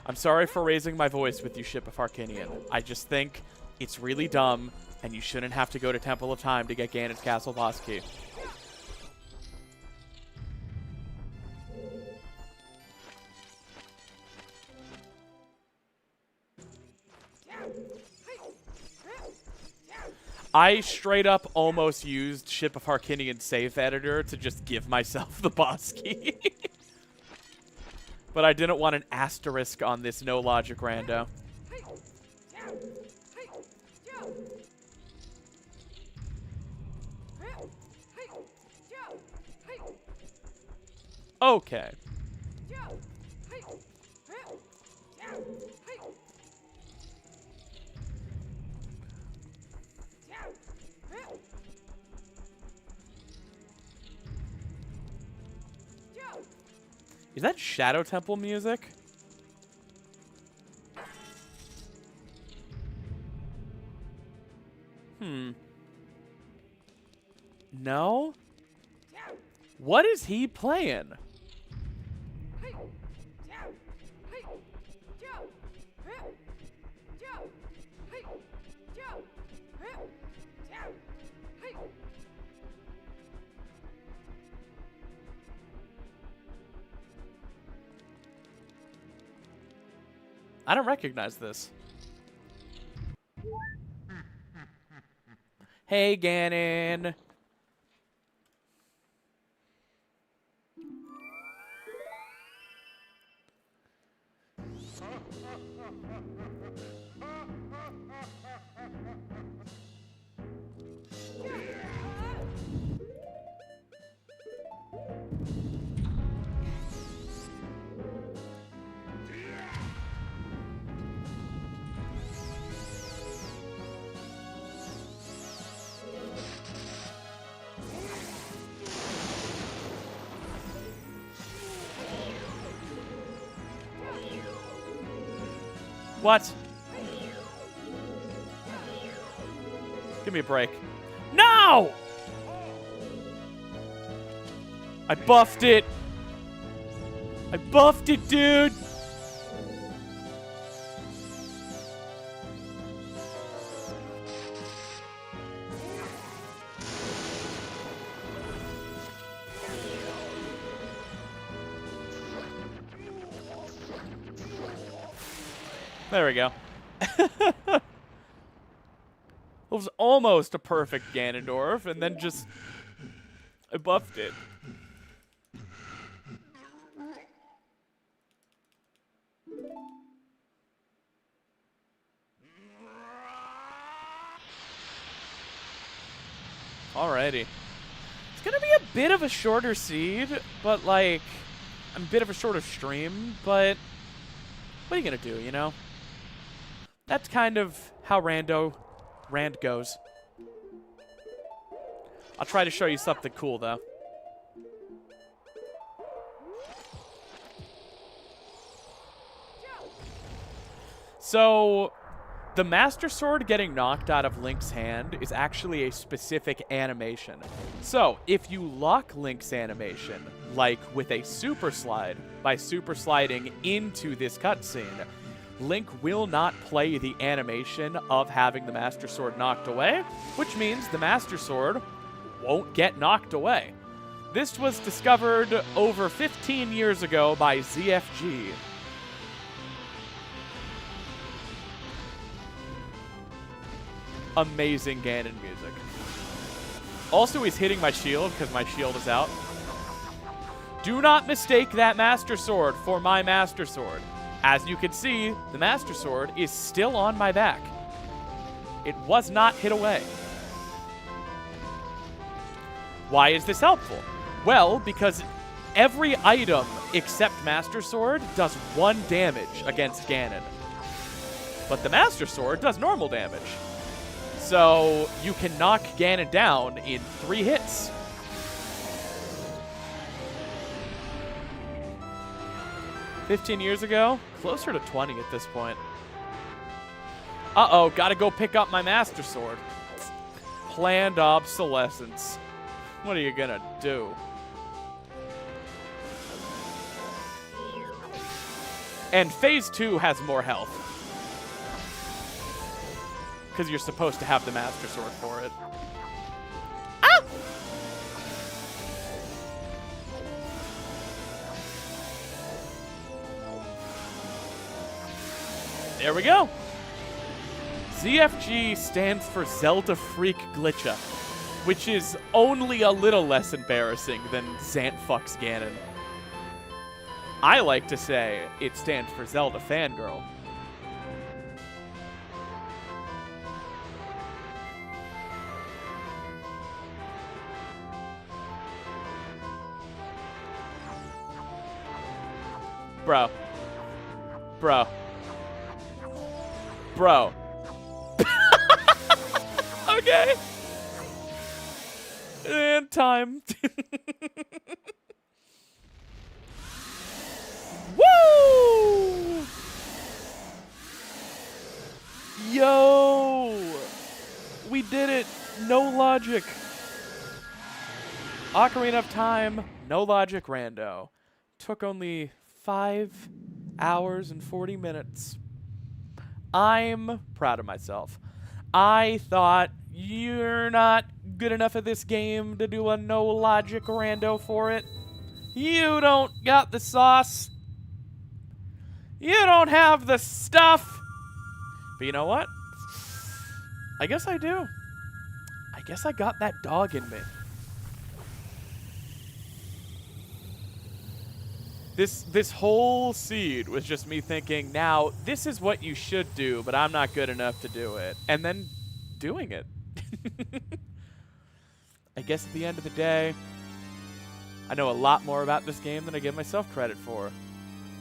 I'm sorry for raising my voice with you, Ship of Harkinian. I just think it's really dumb, and you shouldn't have to go to Temple of Time to get Ganon's Castle boss key. I straight up almost used Ship of Harkinian save editor to just give myself the boss key. But I didn't want an asterisk on this no logic rando. Okay. Is that Shadow Temple music? No? What is he playing? I don't recognize this. Hey, Ganon. What? Give me a break. No! I buffed it. I buffed it, dude. There we go. It was almost a perfect Ganondorf, and then just... I buffed it. Alrighty. It's gonna be a bit of a shorter seed, but like... a bit of a shorter stream, but... what are you gonna do, you know? That's kind of how Rand goes. I'll try to show you something cool, though. So, the Master Sword getting knocked out of Link's hand is actually a specific animation. So, if you lock Link's animation, like with a super slide, by super sliding into this cutscene, Link will not play the animation of having the Master Sword knocked away, which means the Master Sword won't get knocked away. This was discovered over 15 years ago by ZFG. Amazing Ganon music. Also, he's hitting my shield because my shield is out. Do not mistake that Master Sword for my Master Sword. As you can see, the Master Sword is still on my back. It was not hit away. Why is this helpful? Well, because every item except Master Sword does 1 damage against Ganon. But the Master Sword does normal damage. So you can knock Ganon down in 3 hits. $15 years ago? Closer to 20 at this point. Uh-oh, gotta go pick up my Master Sword. Planned obsolescence. What are you gonna do? And Phase 2 has more health. Because you're supposed to have the Master Sword for it. Ah! There we go. ZFG stands for Zelda Freak Glitcha, which is only a little less embarrassing than Zant Fucks Ganon. I like to say it stands for Zelda Fangirl. Bro. Bro. Bro. Okay. And time. Woo! Yo! We did it. No logic. Ocarina of Time, no logic rando. Took only 5 hours and 40 minutes. I'm proud of myself. I thought you're not good enough at this game to do a no logic rando for it. You don't got the sauce. You don't have the stuff. But you know what? I guess I do. I guess I got that dog in me. This whole seed was just me thinking, now, this is what you should do, but I'm not good enough to do it. And then doing it. I guess at the end of the day, I know a lot more about this game than I give myself credit for.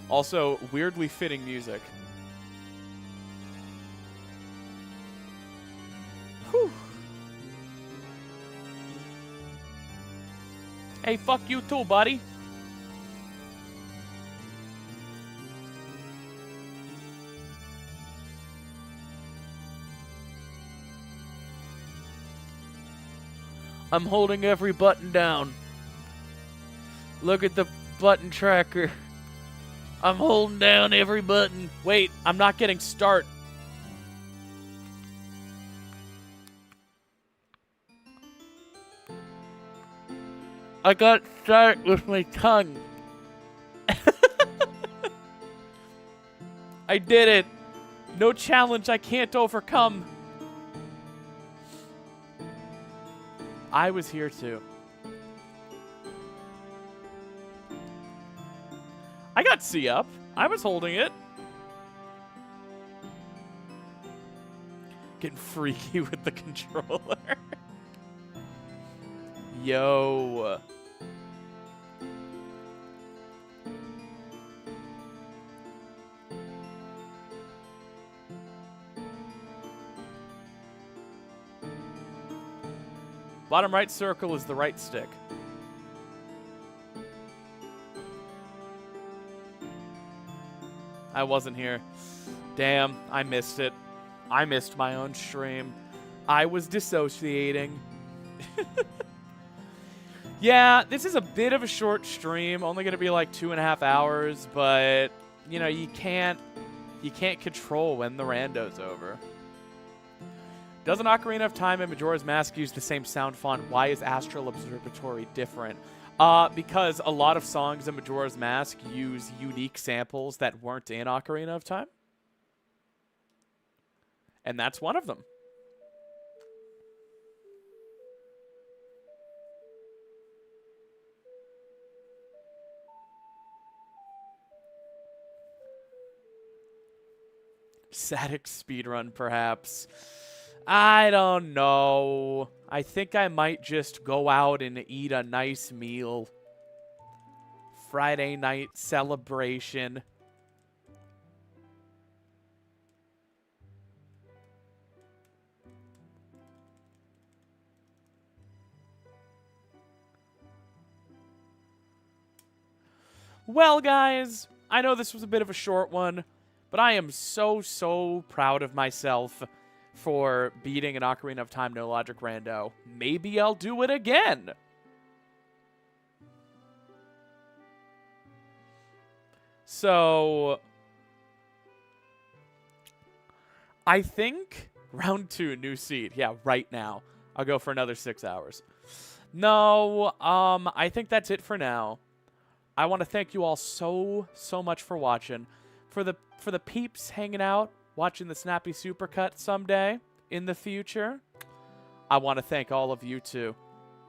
Also, weirdly fitting music. Whew. Hey, fuck you too, buddy. I'm holding every button down. Look at the button tracker. I'm holding down every button. Wait, I'm not getting start. I got start with my tongue. I did it. No challenge I can't overcome. I was here too. I got C up. I was holding it. Getting freaky with the controller. Yo. Bottom right circle is the right stick. I wasn't here. Damn, I missed it. I missed my own stream. I was dissociating. Yeah, this is a bit of a short stream. Only going to be like 2.5 hours, but you know, you can't control when the rando's over. Doesn't Ocarina of Time and Majora's Mask use the same sound font? Why is Astral Observatory different? Because a lot of songs in Majora's Mask use unique samples that weren't in Ocarina of Time. And that's one of them. Static speedrun, perhaps. I don't know. I think I might just go out and eat a nice meal. Friday night celebration. Well, guys, I know this was a bit of a short one, but I am so proud of myself for beating an Ocarina of Time No Logic Rando. Maybe I'll do it again. So, I think round 2, new seed. Yeah, right now. I'll go for another 6 hours. No, I think that's it for now. I want to thank you all so much for watching. For the peeps hanging out, watching the Snappy Supercut someday in the future, I want to thank all of you too.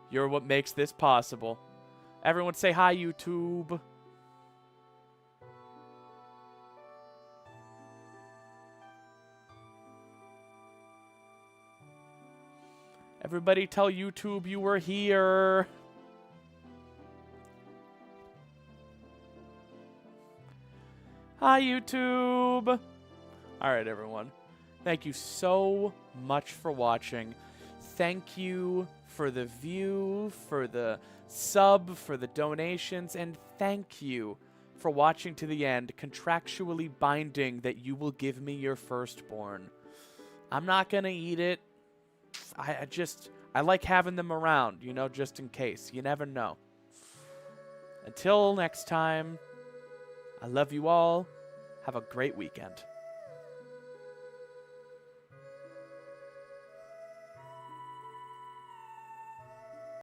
You're what makes this possible. Everyone say hi, YouTube. Everybody tell YouTube you were here. Hi, YouTube. All right, everyone. Thank you so much for watching. Thank you for the view, for the sub, for the donations, and thank you for watching to the end, contractually binding that you will give me your firstborn. I'm not going to eat it. I like having them around, you know, just in case. You never know. Until next time, I love you all. Have a great weekend.